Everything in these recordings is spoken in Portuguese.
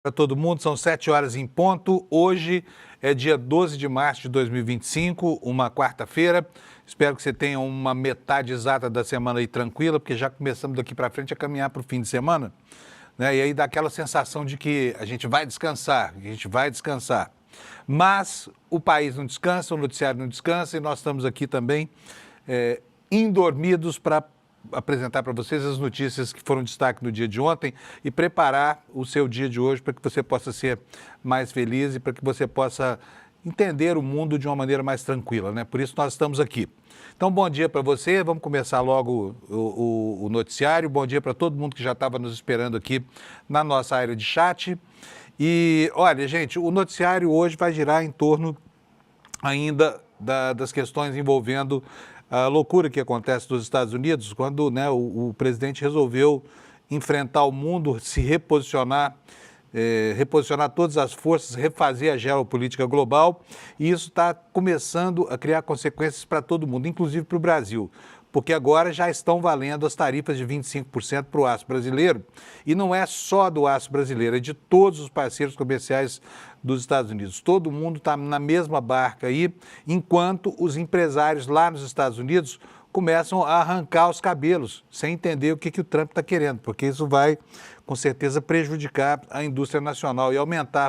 Para todo mundo, são 7 horas em ponto. Hoje é dia 12 de março de 2025, uma quarta-feira. Espero que você tenha uma metade exata da semana aí tranquila, porque já começamos daqui para frente a caminhar para o fim de semana, né? E aí dá aquela sensação de que a gente vai descansar, Mas o país não descansa, o noticiário não descansa e nós estamos aqui também indormidos para apresentar para vocês as notícias que foram destaque no dia de ontem e preparar o seu dia de hoje para que você possa ser mais feliz e para que você possa entender o mundo de uma maneira mais tranquila, né? Por isso nós estamos aqui. Então, bom dia para você, vamos começar logo o noticiário. Bom dia para todo mundo que já estava nos esperando aqui na nossa área de chat. E, olha, gente, o noticiário hoje vai girar em torno ainda das questões envolvendo a loucura que acontece nos Estados Unidos, quando, né, o presidente resolveu enfrentar o mundo, se reposicionar, reposicionar todas as forças, refazer a geopolítica global, e isso está começando a criar consequências para todo mundo, inclusive para o Brasil, porque agora já estão valendo as tarifas de 25% para o aço brasileiro, e não é só do aço brasileiro, é de todos os parceiros comerciais dos Estados Unidos. Todo mundo está na mesma barca aí, enquanto os empresários lá nos Estados Unidos começam a arrancar os cabelos, sem entender o que o Trump está querendo, porque isso vai, com certeza, prejudicar a indústria nacional e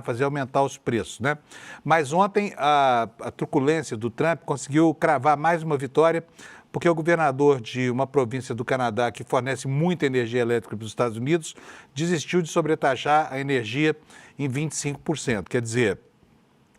fazer aumentar os preços, né? Mas ontem a truculência do Trump conseguiu cravar mais uma vitória, porque o governador de uma província do Canadá que fornece muita energia elétrica para os Estados Unidos desistiu de sobretaxar a energia em 25%. Quer dizer,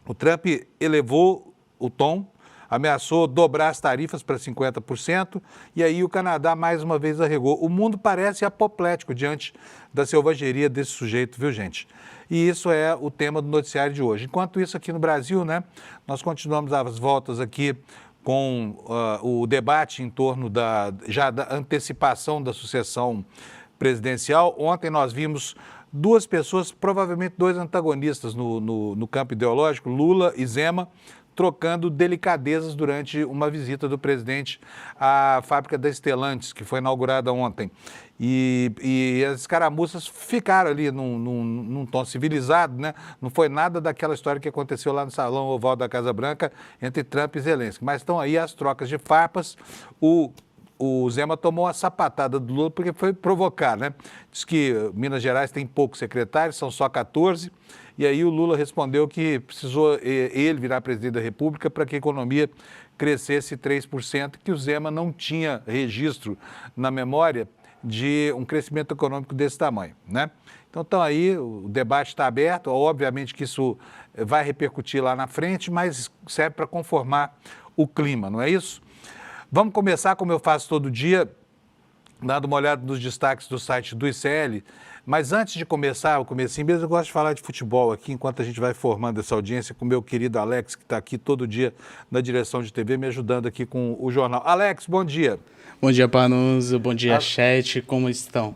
o Trump elevou o tom, ameaçou dobrar as tarifas para 50%, e aí o Canadá mais uma vez arregou. O mundo parece apoplético diante da selvageria desse sujeito, viu, gente? E isso é o tema do noticiário de hoje. Enquanto isso, aqui no Brasil, né, nós continuamos as voltas aqui com o debate em torno da antecipação da sucessão presidencial. Ontem nós vimos duas pessoas, provavelmente dois antagonistas no campo ideológico, Lula e Zema, trocando delicadezas durante uma visita do presidente à fábrica da Stellantis, que foi inaugurada ontem. E as escaramuças ficaram ali num tom civilizado, né? Não foi nada daquela história que aconteceu lá no Salão Oval da Casa Branca entre Trump e Zelensky. Mas estão aí as trocas de farpas. O Zema tomou uma sapatada do Lula porque foi provocar, né? Diz que Minas Gerais tem poucos secretários, são só 14, e aí o Lula respondeu que precisou ele virar presidente da República para que a economia crescesse 3%, que o Zema não tinha registro na memória de um crescimento econômico desse tamanho, né? Então aí, o debate está aberto, obviamente que isso vai repercutir lá na frente, mas serve para conformar o clima, não é isso? Vamos começar, como eu faço todo dia, dando uma olhada nos destaques do site do ICL. Mas antes de começar, o comecinho mesmo, eu gosto de falar de futebol aqui, enquanto a gente vai formando essa audiência com o meu querido Alex, que está aqui todo dia na direção de TV, me ajudando aqui com o jornal. Alex, bom dia. Bom dia, Panuso. Bom dia, chat. Como estão?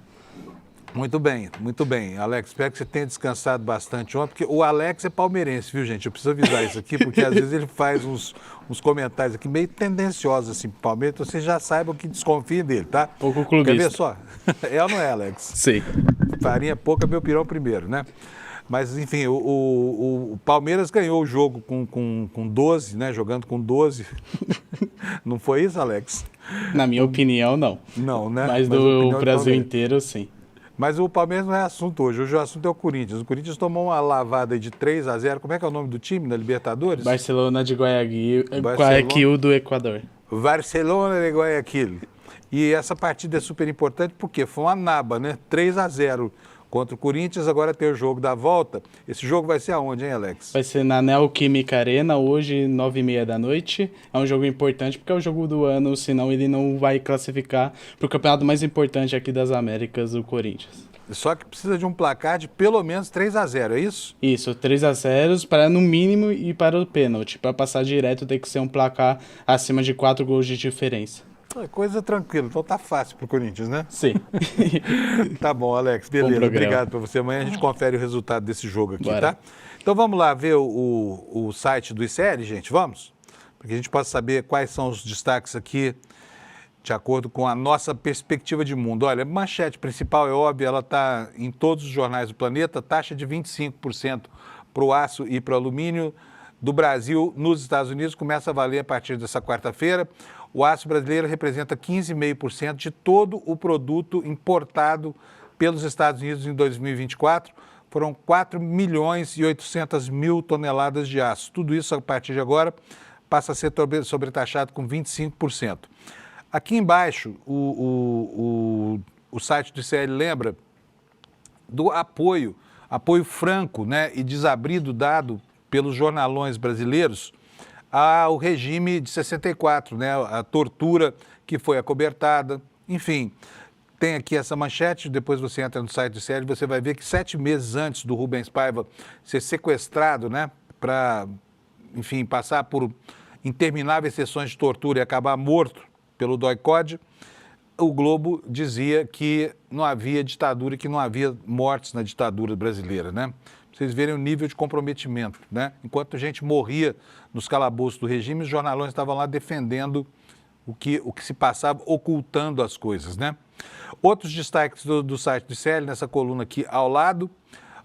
Muito bem, Alex. Espero que você tenha descansado bastante ontem, porque o Alex é palmeirense, viu, gente? Eu preciso avisar isso aqui, porque às vezes ele faz uns comentários aqui meio tendenciosos, assim, pro Palmeiras, então vocês já saibam que desconfiem dele, tá? Pouco clubista. Quer ver só? É ou não é, Alex? Sim. Farinha pouca, meu pirão primeiro, né? Mas, enfim, o Palmeiras ganhou o jogo com 12, né? Jogando com 12. Não foi isso, Alex? Na minha opinião, não. Não, né? Mas do Brasil inteiro, sim. Mas o Palmeiras não é assunto hoje. Hoje o assunto é o Corinthians. O Corinthians tomou uma lavada de 3-0. Como é que é o nome do time na Libertadores? Barcelona de Guayaquil do Equador. Barcelona de Guayaquil. E essa partida é super importante porque foi uma naba, né? 3-0 contra o Corinthians. Agora tem o jogo da volta. Esse jogo vai ser aonde, hein, Alex? Vai ser na Neoquímica Arena, hoje, 9h30 da noite. É um jogo importante porque é o jogo do ano, senão ele não vai classificar para o campeonato mais importante aqui das Américas, o Corinthians. Só que precisa de um placar de pelo menos 3-0, é isso? Isso, 3-0 para no mínimo e para o pênalti. Para passar direto tem que ser um placar acima de 4 gols de diferença. Coisa tranquila, então tá fácil pro Corinthians, né? Sim. Tá bom, Alex, beleza, obrigado para você. Amanhã a gente confere o resultado desse jogo aqui, Bora. Tá? Então vamos lá ver o site do ICL, gente, vamos? Para que a gente possa saber quais são os destaques aqui de acordo com a nossa perspectiva de mundo. Olha, a manchete principal é óbvia, ela está em todos os jornais do planeta, taxa de 25% para o aço e para o alumínio do Brasil nos Estados Unidos começa a valer a partir dessa quarta-feira. O aço brasileiro representa 15,5% de todo o produto importado pelos Estados Unidos em 2024. Foram 4.800.000 toneladas de aço. Tudo isso, a partir de agora, passa a ser sobretaxado com 25%. Aqui embaixo, o site do ICL lembra do apoio franco, né, e desabrido dado pelos jornalões brasileiros ao regime de 64, né, a tortura que foi acobertada, enfim. Tem aqui essa manchete, depois você entra no site do ICL e você vai ver que 7 meses antes do Rubens Paiva ser sequestrado, né, para, enfim, passar por intermináveis sessões de tortura e acabar morto pelo DOI-CODE, o Globo dizia que não havia ditadura e que não havia mortes na ditadura brasileira, né? Pra vocês verem o nível de comprometimento, né? Enquanto a gente morria nos calabouços do regime, os jornalões estavam lá defendendo o que se passava, ocultando as coisas, né? Outros destaques do site do ICL, nessa coluna aqui ao lado: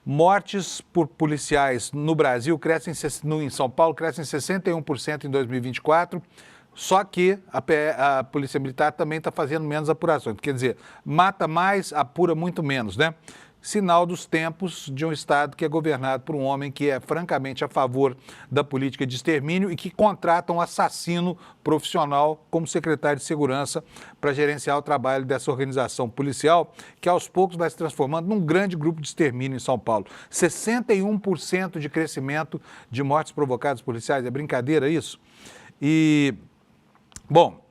mortes por policiais no Brasil crescem, em São Paulo, crescem 61% em 2024, só que a Polícia Militar também está fazendo menos apurações. Quer dizer, mata mais, apura muito menos, né? Sinal dos tempos de um Estado que é governado por um homem que é francamente a favor da política de extermínio e que contrata um assassino profissional como secretário de Segurança para gerenciar o trabalho dessa organização policial, que aos poucos vai se transformando num grande grupo de extermínio em São Paulo. 61% de crescimento de mortes provocadas por policiais. É brincadeira isso? E, bom,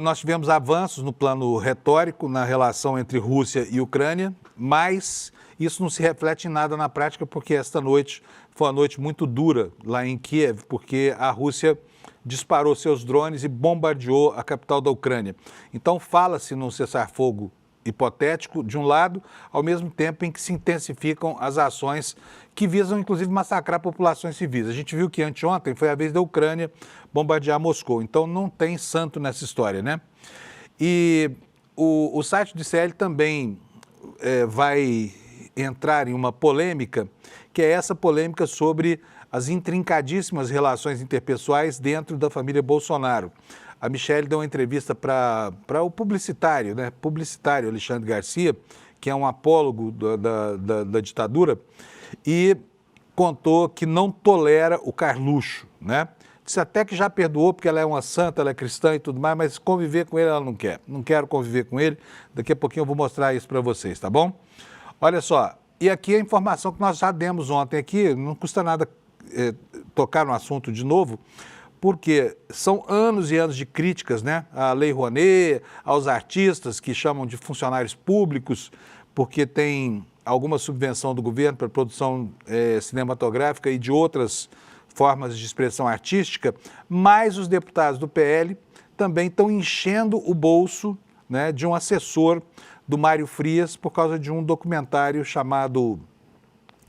nós tivemos avanços no plano retórico na relação entre Rússia e Ucrânia, mas isso não se reflete em nada na prática, porque esta noite foi uma noite muito dura lá em Kiev, porque a Rússia disparou seus drones e bombardeou a capital da Ucrânia. Então fala-se num cessar-fogo hipotético, de um lado, ao mesmo tempo em que se intensificam as ações que visam, inclusive, massacrar populações civis. A gente viu que anteontem foi a vez da Ucrânia bombardear Moscou, então não tem santo nessa história, né? E o site do ICL também vai entrar em uma polêmica, que é essa polêmica sobre as intrincadíssimas relações interpessoais dentro da família Bolsonaro. A Michelle deu uma entrevista para o publicitário, né? Publicitário Alexandre Garcia, que é um apólogo da ditadura, e contou que não tolera o Carluxo, né? Disse até que já perdoou porque ela é uma santa, ela é cristã e tudo mais, mas conviver com ele ela não quer. Não quero conviver com ele. Daqui a pouquinho eu vou mostrar isso para vocês, tá bom? Olha só, e aqui a informação que nós já demos ontem aqui, não custa nada tocar no assunto de novo, porque são anos e anos de críticas, né, à Lei Rouanet, aos artistas que chamam de funcionários públicos, porque tem alguma subvenção do governo para produção cinematográfica e de outras formas de expressão artística, mas os deputados do PL também estão enchendo o bolso, né, de um assessor do Mário Frias por causa de um documentário chamado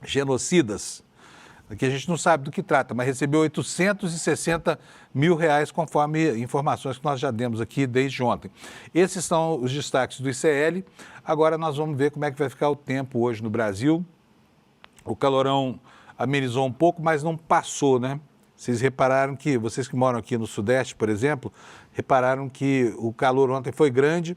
Genocidas, que a gente não sabe do que trata, mas recebeu R$860 mil, conforme informações que nós já demos aqui desde ontem. Esses são os destaques do ICL. Agora nós vamos ver como é que vai ficar o tempo hoje no Brasil. O calorão amenizou um pouco, mas não passou, né? Vocês repararam que, vocês que moram aqui no Sudeste, por exemplo, repararam que o calor ontem foi grande.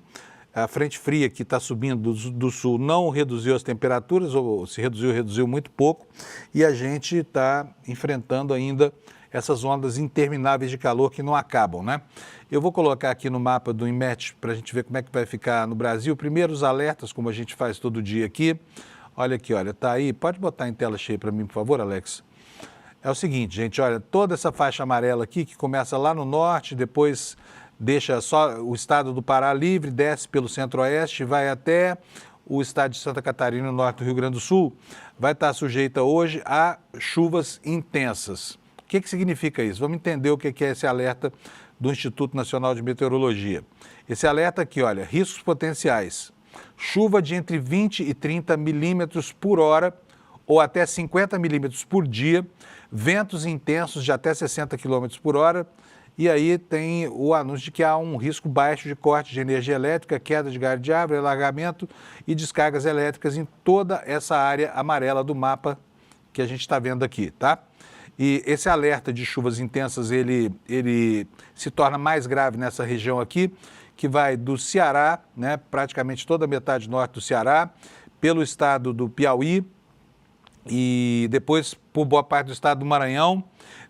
A frente fria que está subindo do sul não reduziu as temperaturas, ou se reduziu muito pouco, e a gente está enfrentando ainda essas ondas intermináveis de calor que não acabam, né? Eu vou colocar aqui no mapa do INMET para a gente ver como é que vai ficar no Brasil. Primeiro os alertas, como a gente faz todo dia aqui. Olha aqui, olha, tá aí. Pode botar em tela cheia para mim, por favor, Alex? É o seguinte, gente, olha, toda essa faixa amarela aqui, que começa lá no norte, depois deixa só o estado do Pará livre, desce pelo centro-oeste, vai até o estado de Santa Catarina, no norte do Rio Grande do Sul, vai estar sujeita hoje a chuvas intensas. O que significa isso? Vamos entender o que é esse alerta do Instituto Nacional de Meteorologia. Esse alerta aqui, olha, riscos potenciais. Chuva de entre 20 e 30 milímetros por hora ou até 50 milímetros por dia, ventos intensos de até 60 quilômetros por hora E aí tem o anúncio de que há um risco baixo de corte de energia elétrica, queda de galho de árvore, alagamento e descargas elétricas em toda essa área amarela do mapa que a gente está vendo aqui, tá? E esse alerta de chuvas intensas, ele se torna mais grave nessa região aqui, que vai do Ceará, né, praticamente toda a metade norte do Ceará, pelo estado do Piauí e depois por boa parte do estado do Maranhão,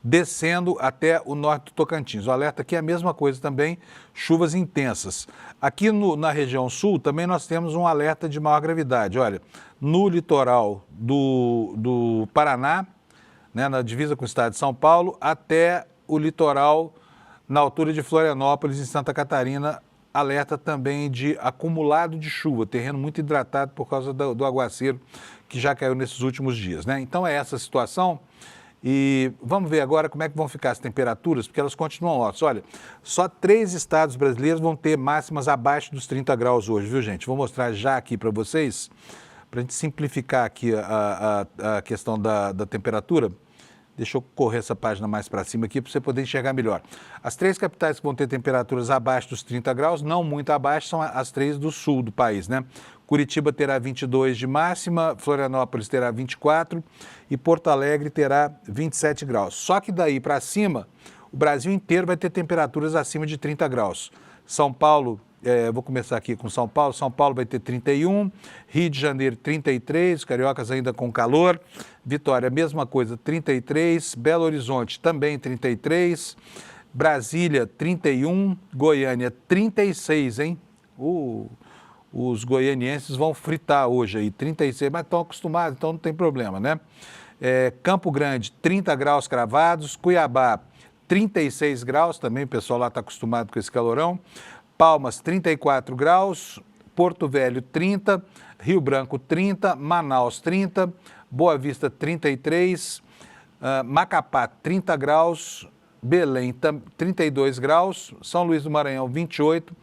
descendo até o norte do Tocantins. O alerta aqui é a mesma coisa também, chuvas intensas. Aqui na região sul também nós temos um alerta de maior gravidade. Olha, no litoral do Paraná, né, na divisa com o estado de São Paulo, até o litoral na altura de Florianópolis, em Santa Catarina, alerta também de acumulado de chuva, terreno muito hidratado por causa do aguaceiro que já caiu nesses últimos dias, né? Então é essa a situação e vamos ver agora como é que vão ficar as temperaturas, porque elas continuam altas. Olha, só 3 estados brasileiros vão ter máximas abaixo dos 30 graus hoje, viu, gente? Vou mostrar já aqui para vocês, para a gente simplificar aqui a questão da temperatura. Deixa eu correr essa página mais para cima aqui para você poder enxergar melhor. As 3 capitais que vão ter temperaturas abaixo dos 30 graus, não muito abaixo, são as 3 do sul do país, né? Curitiba terá 22 de máxima, Florianópolis terá 24 e Porto Alegre terá 27 graus. Só que daí para cima, o Brasil inteiro vai ter temperaturas acima de 30 graus. São Paulo, vou começar aqui com São Paulo. São Paulo vai ter 31, Rio de Janeiro 33, cariocas ainda com calor. Vitória, mesma coisa, 33, Belo Horizonte também 33, Brasília 31, Goiânia 36, hein? Os goianienses vão fritar hoje aí, 36, mas estão acostumados, então não tem problema, né? Campo Grande, 30 graus cravados, Cuiabá, 36 graus, também o pessoal lá está acostumado com esse calorão. Palmas, 34 graus, Porto Velho, 30, Rio Branco, 30, Manaus, 30, Boa Vista, 33, Macapá, 30 graus, Belém, 32 graus, São Luís do Maranhão, 28,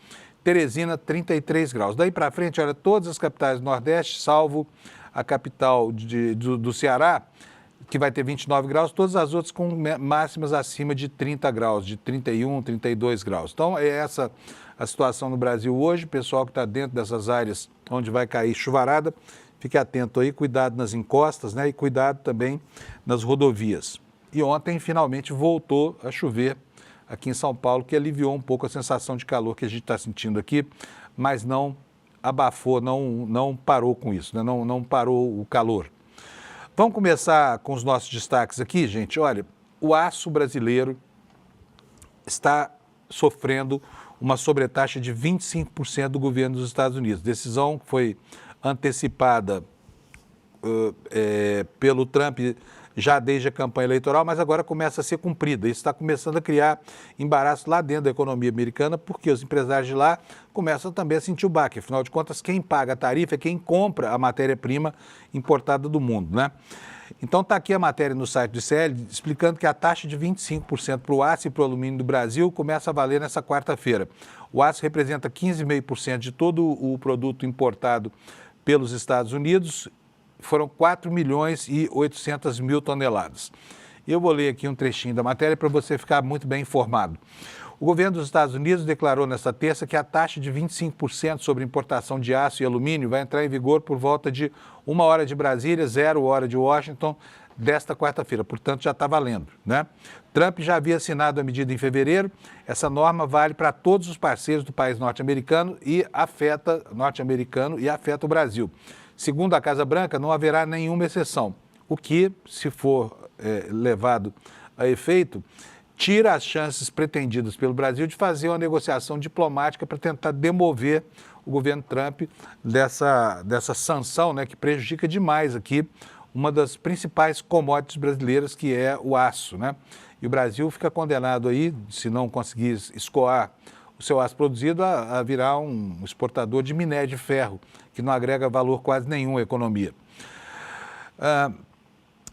Teresina, 33 graus. Daí para frente, olha, todas as capitais do Nordeste, salvo a capital do Ceará, que vai ter 29 graus, todas as outras com máximas acima de 30 graus, de 31, 32 graus. Então, é essa a situação no Brasil hoje. O pessoal que está dentro dessas áreas onde vai cair chuvarada, fique atento aí, cuidado nas encostas, né? E cuidado também nas rodovias. E ontem, finalmente, voltou a chover aqui em São Paulo, que aliviou um pouco a sensação de calor que a gente está sentindo aqui, mas não abafou, não parou com isso, né? Não parou o calor. Vamos começar com os nossos destaques aqui, gente. Olha, o aço brasileiro está sofrendo uma sobretaxa de 25% do governo dos Estados Unidos. Decisão que foi antecipada pelo Trump já desde a campanha eleitoral, mas agora começa a ser cumprida. Isso está começando a criar embaraço lá dentro da economia americana, porque os empresários de lá começam também a sentir o baque. Afinal de contas, quem paga a tarifa é quem compra a matéria-prima importada do mundo, né? Então está aqui a matéria no site do ICL explicando que a taxa de 25% para o aço e para o alumínio do Brasil começa a valer nessa quarta-feira. O aço representa 15,5% de todo o produto importado pelos Estados Unidos. Foram 4 milhões e 800 mil toneladas. Eu vou ler aqui um trechinho da matéria para você ficar muito bem informado. O governo dos Estados Unidos declarou nesta terça que a taxa de 25% sobre importação de aço e alumínio vai entrar em vigor por volta de 1 hora de Brasília, 0 hora de Washington, desta quarta-feira. Portanto, já está valendo, né? Trump já havia assinado a medida em fevereiro. Essa norma vale para todos os parceiros do país norte-americano e afeta o Brasil. Segundo a Casa Branca, não haverá nenhuma exceção, o que, se for levado a efeito, tira as chances pretendidas pelo Brasil de fazer uma negociação diplomática para tentar demover o governo Trump dessa sanção, né, que prejudica demais aqui uma das principais commodities brasileiras, que é o aço, né? E o Brasil fica condenado aí, se não conseguir escoar o seu aço produzido, a virar um exportador de minério de ferro, que não agrega valor quase nenhum à economia.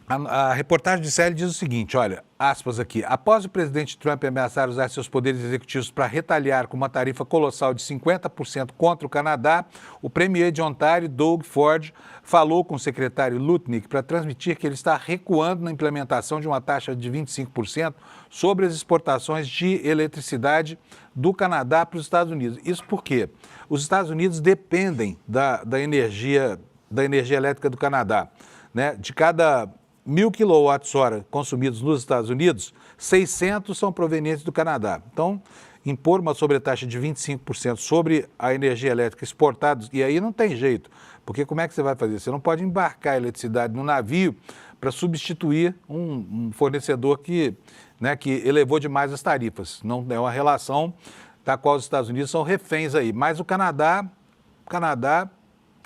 A reportagem de CL diz o seguinte, olha, aspas aqui, após o presidente Trump ameaçar usar seus poderes executivos para retaliar com uma tarifa colossal de 50% contra o Canadá, o premier de Ontário, Doug Ford, falou com o secretário Lutnick para transmitir que ele está recuando na implementação de uma taxa de 25% sobre as exportações de eletricidade do Canadá para os Estados Unidos. Isso porque os Estados Unidos dependem da energia elétrica do Canadá, né? De cada 1.000 kWh consumidos nos Estados Unidos, 600 são provenientes do Canadá. Então, impor uma sobretaxa de 25% sobre a energia elétrica exportada, e aí não tem jeito, porque como é que você vai fazer? Você não pode embarcar a eletricidade no navio para substituir um fornecedor que elevou demais as tarifas. Não é uma relação da qual os Estados Unidos são reféns aí. Mas o Canadá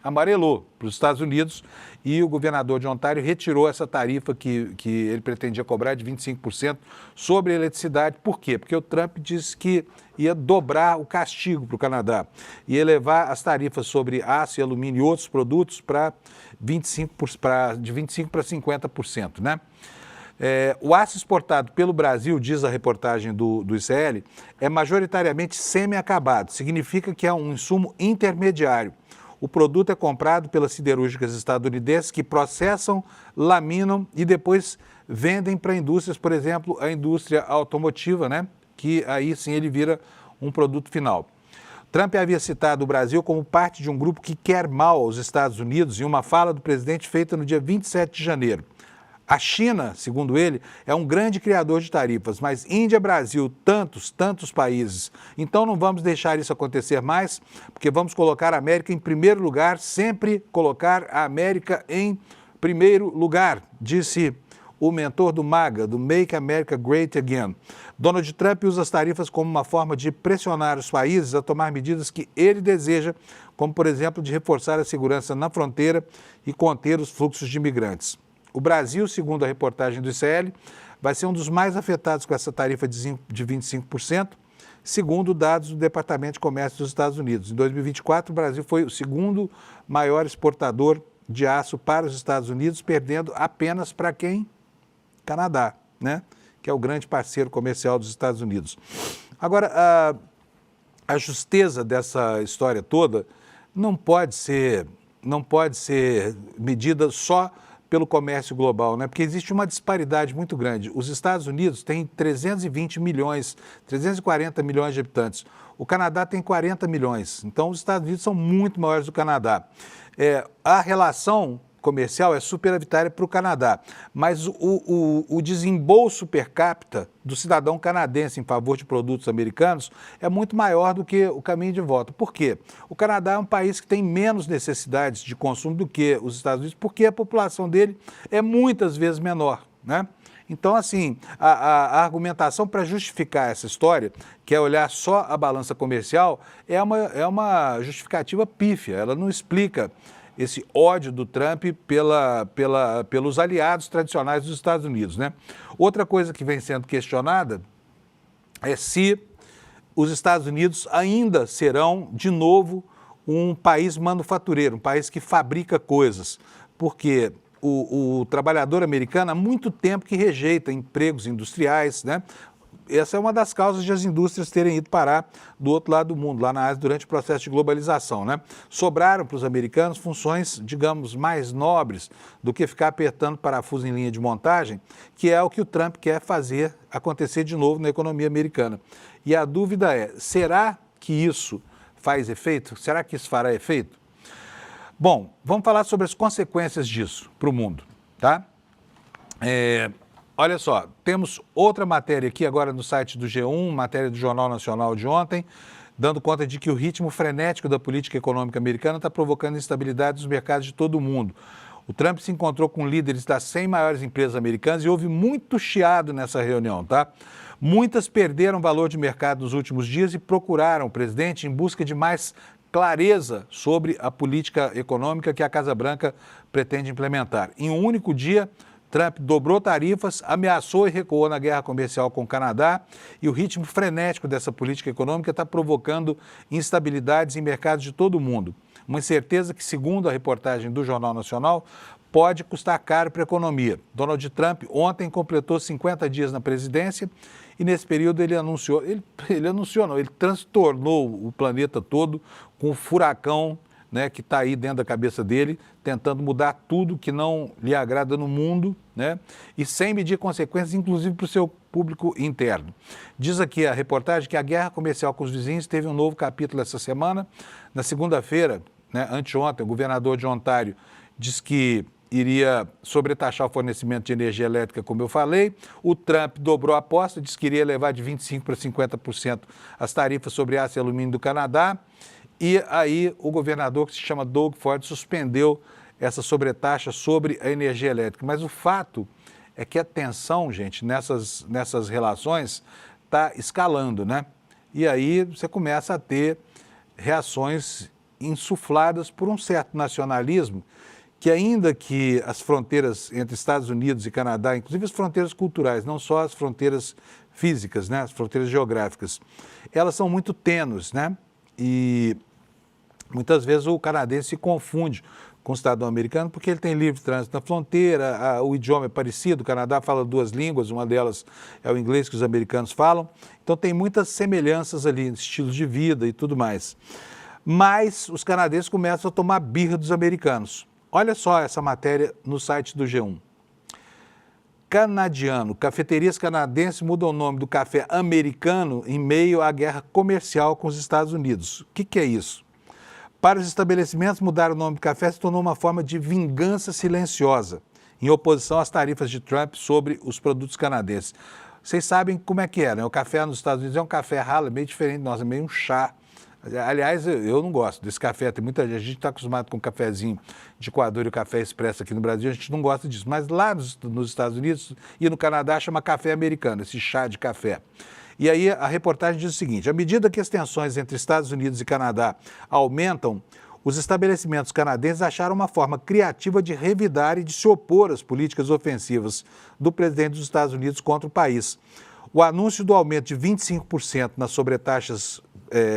amarelou para os Estados Unidos e o governador de Ontário retirou essa tarifa que ele pretendia cobrar de 25% sobre a eletricidade. Por quê? Porque o Trump disse que ia dobrar o castigo para o Canadá, ia elevar as tarifas sobre aço e alumínio e outros produtos de 25% para 50%, né? O aço exportado pelo Brasil, diz a reportagem do ICL, é majoritariamente semi-acabado. Significa que é um insumo intermediário. O produto é comprado pelas siderúrgicas estadunidenses que processam, laminam e depois vendem para indústrias, por exemplo, a indústria automotiva, né? Que aí sim ele vira um produto final. Trump havia citado o Brasil como parte de um grupo que quer mal aos Estados Unidos em uma fala do presidente feita no dia 27 de janeiro. A China, segundo ele, é um grande criador de tarifas, mas Índia, Brasil, tantos países. Então não vamos deixar isso acontecer mais, porque vamos colocar a América em primeiro lugar, sempre colocar a América em primeiro lugar, disse o mentor do MAGA, do Make America Great Again. Donald Trump usa as tarifas como uma forma de pressionar os países a tomar medidas que ele deseja, como, por exemplo, de reforçar a segurança na fronteira e conter os fluxos de imigrantes. O Brasil, segundo a reportagem do ICL, vai ser um dos mais afetados com essa tarifa de 25%, segundo dados do Departamento de Comércio dos Estados Unidos. Em 2024, o Brasil foi o segundo maior exportador de aço para os Estados Unidos, perdendo apenas para quem? Canadá, né? Que é o grande parceiro comercial dos Estados Unidos. Agora, a justeza dessa história toda não pode ser medida só pelo comércio global, né? Porque existe uma disparidade muito grande. Os Estados Unidos têm 340 milhões de habitantes. O Canadá tem 40 milhões. Então, os Estados Unidos são muito maiores do que o Canadá. A relação comercial é superavitária para o Canadá, mas o desembolso per capita do cidadão canadense em favor de produtos americanos é muito maior do que o caminho de volta. Por quê? O Canadá é um país que tem menos necessidades de consumo do que os Estados Unidos, porque a população dele é muitas vezes menor, né? Então, assim, a argumentação para justificar essa história, que é olhar só a balança comercial, é uma justificativa pífia, ela não explica esse ódio do Trump pelos aliados tradicionais dos Estados Unidos, né? Outra coisa que vem sendo questionada é se os Estados Unidos ainda serão, de novo, um país manufatureiro, um país que fabrica coisas, porque o trabalhador americano há muito tempo que rejeita empregos industriais, né? Essa é uma das causas de as indústrias terem ido parar do outro lado do mundo, lá na Ásia, durante o processo de globalização, né? Sobraram para os americanos funções, digamos, mais nobres do que ficar apertando parafuso em linha de montagem, que é o que o Trump quer fazer acontecer de novo na economia americana. E a dúvida é, será que isso faz efeito? Será que isso fará efeito? Bom, vamos falar sobre as consequências disso para o mundo, tá? Olha só, temos outra matéria aqui agora no site do G1, matéria do Jornal Nacional de ontem, dando conta de que o ritmo frenético da política econômica americana está provocando instabilidade nos mercados de todo o mundo. O Trump se encontrou com líderes das 100 maiores empresas americanas e houve muito chiado nessa reunião, tá? Muitas perderam valor de mercado nos últimos dias e procuraram o presidente em busca de mais clareza sobre a política econômica que a Casa Branca pretende implementar. Em um único dia, Trump dobrou tarifas, ameaçou e recuou na guerra comercial com o Canadá e o ritmo frenético dessa política econômica está provocando instabilidades em mercados de todo o mundo. Uma incerteza que, segundo a reportagem do Jornal Nacional, pode custar caro para a economia. Donald Trump ontem completou 50 dias na presidência e nesse período ele transtornou o planeta todo com o furacão, né, que está aí dentro da cabeça dele, tentando mudar tudo que não lhe agrada no mundo, né, e sem medir consequências, inclusive para o seu público interno. Diz aqui a reportagem que a guerra comercial com os vizinhos teve um novo capítulo essa semana. Na segunda-feira, né, anteontem, o governador de Ontário disse que iria sobretaxar o fornecimento de energia elétrica, como eu falei. O Trump dobrou a aposta, disse que iria levar de 25% para 50% as tarifas sobre aço e alumínio do Canadá. E aí o governador, que se chama Doug Ford, suspendeu essa sobretaxa sobre a energia elétrica. Mas o fato é que a tensão, gente, nessas relações está escalando, né? E aí você começa a ter reações insufladas por um certo nacionalismo que, ainda que as fronteiras entre Estados Unidos e Canadá, inclusive as fronteiras culturais, não só as fronteiras físicas, né, as fronteiras geográficas, elas são muito tênues, né? E muitas vezes o canadense se confunde com o cidadão americano porque ele tem livre trânsito na fronteira, o idioma é parecido, o Canadá fala duas línguas, uma delas é o inglês que os americanos falam, então tem muitas semelhanças ali, estilos de vida e tudo mais. Mas os canadenses começam a tomar birra dos americanos. Olha só essa matéria no site do G1. Canadiano. Cafeterias canadenses mudam o nome do café americano em meio à guerra comercial com os Estados Unidos. O que é isso? Para os estabelecimentos, mudar o nome do café se tornou uma forma de vingança silenciosa, em oposição às tarifas de Trump sobre os produtos canadenses. Vocês sabem como é que é, né? O café nos Estados Unidos é um café ralo, é meio diferente de nós, é meio um chá. Aliás, eu não gosto desse café, tem muita gente, a gente está acostumado com o cafezinho de coador e o café expresso aqui no Brasil, a gente não gosta disso. Mas lá nos Estados Unidos e no Canadá chama café americano, esse chá de café. E aí a reportagem diz o seguinte: à medida que as tensões entre Estados Unidos e Canadá aumentam, os estabelecimentos canadenses acharam uma forma criativa de revidar e de se opor às políticas ofensivas do presidente dos Estados Unidos contra o país. O anúncio do aumento de 25% nas sobretaxas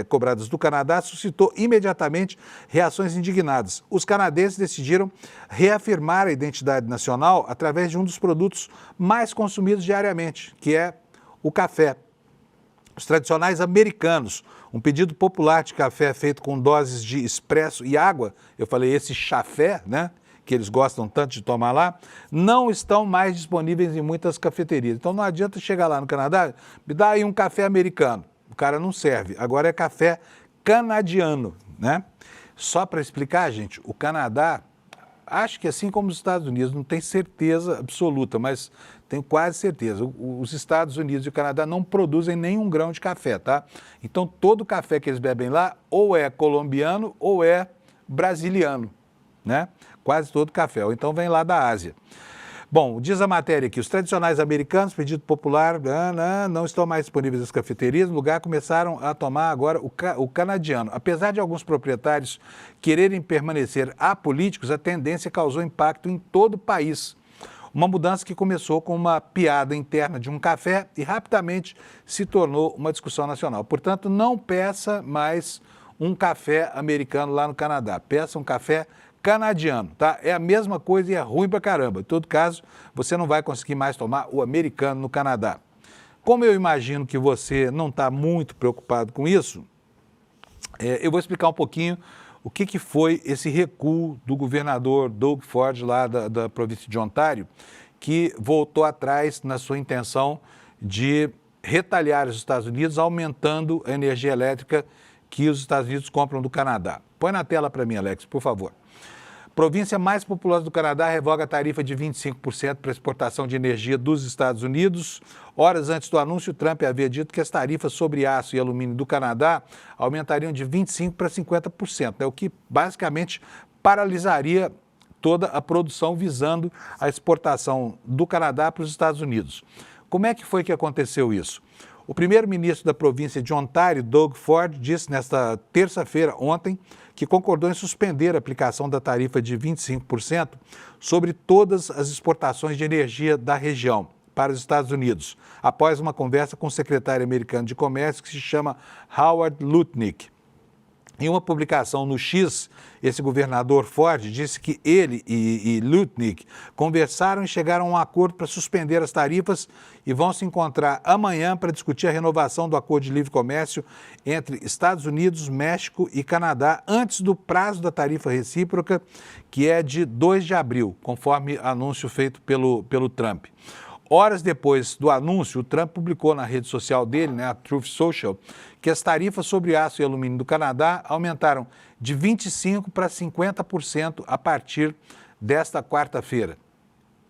cobradas do Canadá suscitou imediatamente reações indignadas. Os canadenses decidiram reafirmar a identidade nacional através de um dos produtos mais consumidos diariamente, que é o café. Os tradicionais americanos, um pedido popular de café feito com doses de expresso e água, eu falei esse chafé, né, que eles gostam tanto de tomar lá, não estão mais disponíveis em muitas cafeterias. Então não adianta chegar lá no Canadá, me dá aí um café americano. O cara não serve. Agora é café canadiano, né? Só para explicar, gente, o Canadá, acho que assim como os Estados Unidos, não tem certeza absoluta, mas tenho quase certeza. Os Estados Unidos e o Canadá não produzem nenhum grão de café, tá? Então todo o café que eles bebem lá ou é colombiano ou é brasiliano, né? Quase todo café, ou então vem lá da Ásia. Bom, diz a matéria aqui, os tradicionais americanos, pedido popular, não estão mais disponíveis nas cafeterias, no lugar começaram a tomar agora o canadiano. Apesar de alguns proprietários quererem permanecer apolíticos, a tendência causou impacto em todo o país. Uma mudança que começou com uma piada interna de um café e rapidamente se tornou uma discussão nacional. Portanto, não peça mais um café americano lá no Canadá, peça um café canadiano, tá? É a mesma coisa e é ruim pra caramba. Em todo caso, você não vai conseguir mais tomar o americano no Canadá. Como eu imagino que você não está muito preocupado com isso, eu vou explicar um pouquinho o que foi esse recuo do governador Doug Ford lá da província de Ontário, que voltou atrás na sua intenção de retalhar os Estados Unidos, aumentando a energia elétrica que os Estados Unidos compram do Canadá. Põe na tela para mim, Alex, por favor. Província mais populosa do Canadá revoga a tarifa de 25% para exportação de energia dos Estados Unidos. Horas antes do anúncio, Trump havia dito que as tarifas sobre aço e alumínio do Canadá aumentariam de 25% para 50%, o que basicamente paralisaria toda a produção visando a exportação do Canadá para os Estados Unidos. Como é que foi que aconteceu isso? O primeiro-ministro da província de Ontário, Doug Ford, disse nesta terça-feira, ontem, que concordou em suspender a aplicação da tarifa de 25% sobre todas as exportações de energia da região para os Estados Unidos, após uma conversa com o secretário americano de Comércio, que se chama Howard Lutnick. Em uma publicação no X, esse governador Ford disse que ele e Lutnick conversaram e chegaram a um acordo para suspender as tarifas e vão se encontrar amanhã para discutir a renovação do acordo de livre comércio entre Estados Unidos, México e Canadá antes do prazo da tarifa recíproca, que é de 2 de abril, conforme anúncio feito pelo Trump. Horas depois do anúncio, o Trump publicou na rede social dele, né, a Truth Social, que as tarifas sobre aço e alumínio do Canadá aumentaram de 25% para 50% a partir desta quarta-feira.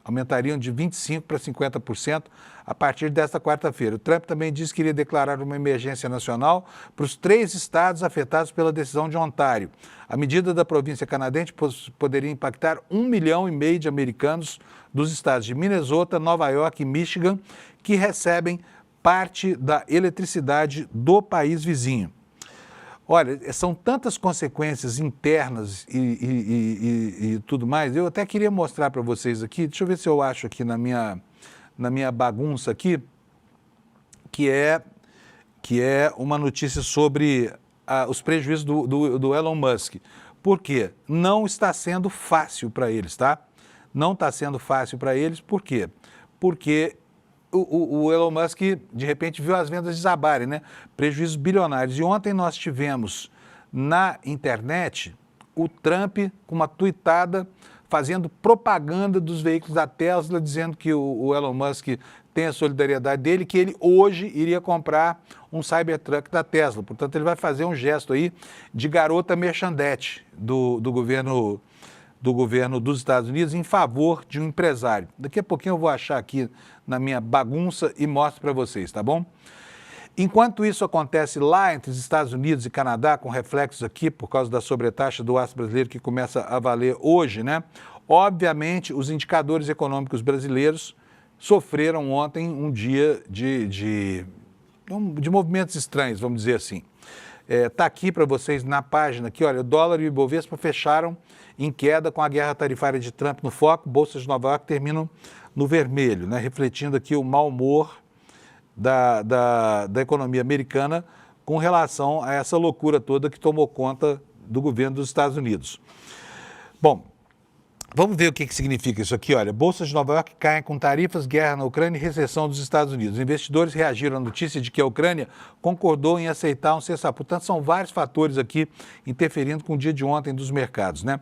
Aumentariam de 25% para 50% a partir desta quarta-feira. O Trump também disse que iria declarar uma emergência nacional para os 3 estados afetados pela decisão de Ontário. A medida da província canadense poderia impactar 1,5 milhão de americanos dos estados de Minnesota, Nova York e Michigan, que recebem parte da eletricidade do país vizinho. Olha, são tantas consequências internas e tudo mais. Eu até queria mostrar para vocês aqui, deixa eu ver se eu acho aqui na minha bagunça aqui, que é uma notícia sobre os prejuízos do Elon Musk. Por quê? Não está sendo fácil para eles, tá? Não está sendo fácil para eles, por quê? Porque o Elon Musk, de repente, viu as vendas desabarem, né? Prejuízos bilionários. E ontem nós tivemos na internet o Trump com uma tuitada fazendo propaganda dos veículos da Tesla, dizendo que o Elon Musk tem a solidariedade dele, que ele hoje iria comprar um Cybertruck da Tesla. Portanto, ele vai fazer um gesto aí de garota merchandete do governo dos Estados Unidos em favor de um empresário. Daqui a pouquinho eu vou achar aqui na minha bagunça e mostro para vocês, tá bom? Enquanto isso acontece lá entre os Estados Unidos e Canadá, com reflexos aqui por causa da sobretaxa do aço brasileiro que começa a valer hoje, né? Obviamente, os indicadores econômicos brasileiros sofreram ontem um dia de movimentos estranhos, vamos dizer assim. Está aqui para vocês na página, aqui, olha, o dólar e o Ibovespa fecharam em queda com a guerra tarifária de Trump no foco, bolsas de Nova York terminam no vermelho, né? Refletindo aqui o mau humor da economia americana com relação a essa loucura toda que tomou conta do governo dos Estados Unidos. Bom, vamos ver o que significa isso aqui. Olha, bolsas de Nova York caem com tarifas, guerra na Ucrânia e recessão dos Estados Unidos. Os investidores reagiram à notícia de que a Ucrânia concordou em aceitar um cessar. Portanto, são vários fatores aqui interferindo com o dia de ontem dos mercados, né?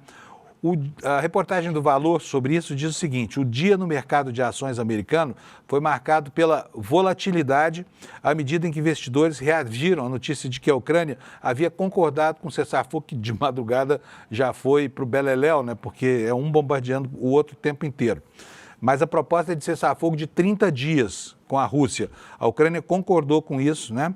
A reportagem do Valor sobre isso diz o seguinte: o dia no mercado de ações americano foi marcado pela volatilidade à medida em que investidores reagiram à notícia de que a Ucrânia havia concordado com o cessar-fogo, que de madrugada já foi para o beleléu, né, porque é um bombardeando o outro o tempo inteiro. Mas a proposta é de cessar-fogo de 30 dias com a Rússia. A Ucrânia concordou com isso, né?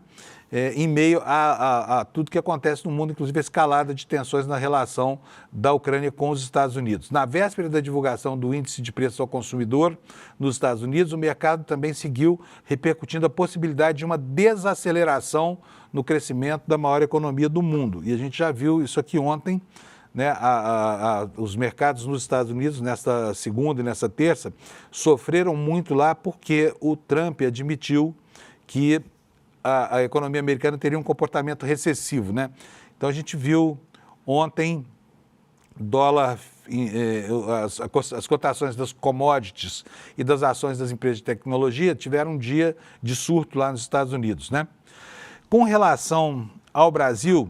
Em meio a tudo que acontece no mundo, inclusive a escalada de tensões na relação da Ucrânia com os Estados Unidos. Na véspera da divulgação do índice de preços ao consumidor nos Estados Unidos, o mercado também seguiu repercutindo a possibilidade de uma desaceleração no crescimento da maior economia do mundo. E a gente já viu isso aqui ontem, né? Os mercados nos Estados Unidos, nesta segunda e nessa terça, sofreram muito lá porque o Trump admitiu que a economia americana teria um comportamento recessivo, né? Então a gente viu ontem dólar, as cotações das commodities e das ações das empresas de tecnologia tiveram um dia de surto lá nos Estados Unidos, né? Com relação ao Brasil,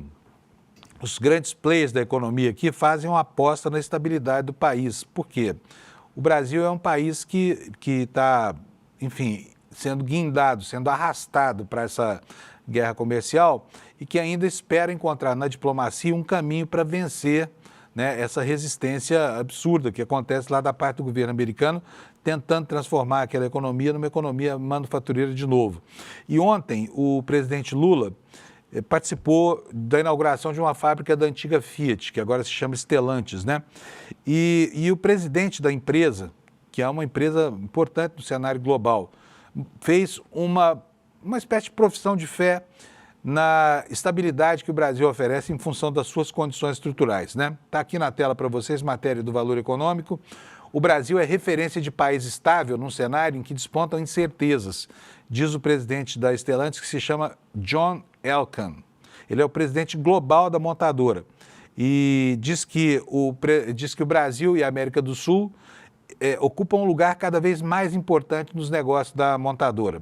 os grandes players da economia aqui fazem uma aposta na estabilidade do país. Por quê? O Brasil é um país que está, enfim, sendo guindado, sendo arrastado para essa guerra comercial e que ainda espera encontrar na diplomacia um caminho para vencer, né, essa resistência absurda que acontece lá da parte do governo americano, tentando transformar aquela economia numa economia manufatureira de novo. E ontem o presidente Lula participou da inauguração de uma fábrica da antiga Fiat, que agora se chama Stellantis, né? E o presidente da empresa, que é uma empresa importante no cenário global, fez uma espécie de profissão de fé na estabilidade que o Brasil oferece em função das suas condições estruturais, né? Está aqui na tela para vocês matéria do Valor Econômico. O Brasil é referência de país estável num cenário em que despontam incertezas, diz o presidente da Stellantis, que se chama John Elkann. Ele é o presidente global da montadora. E diz que o Brasil e a América do Sul ocupam um lugar cada vez mais importante nos negócios da montadora.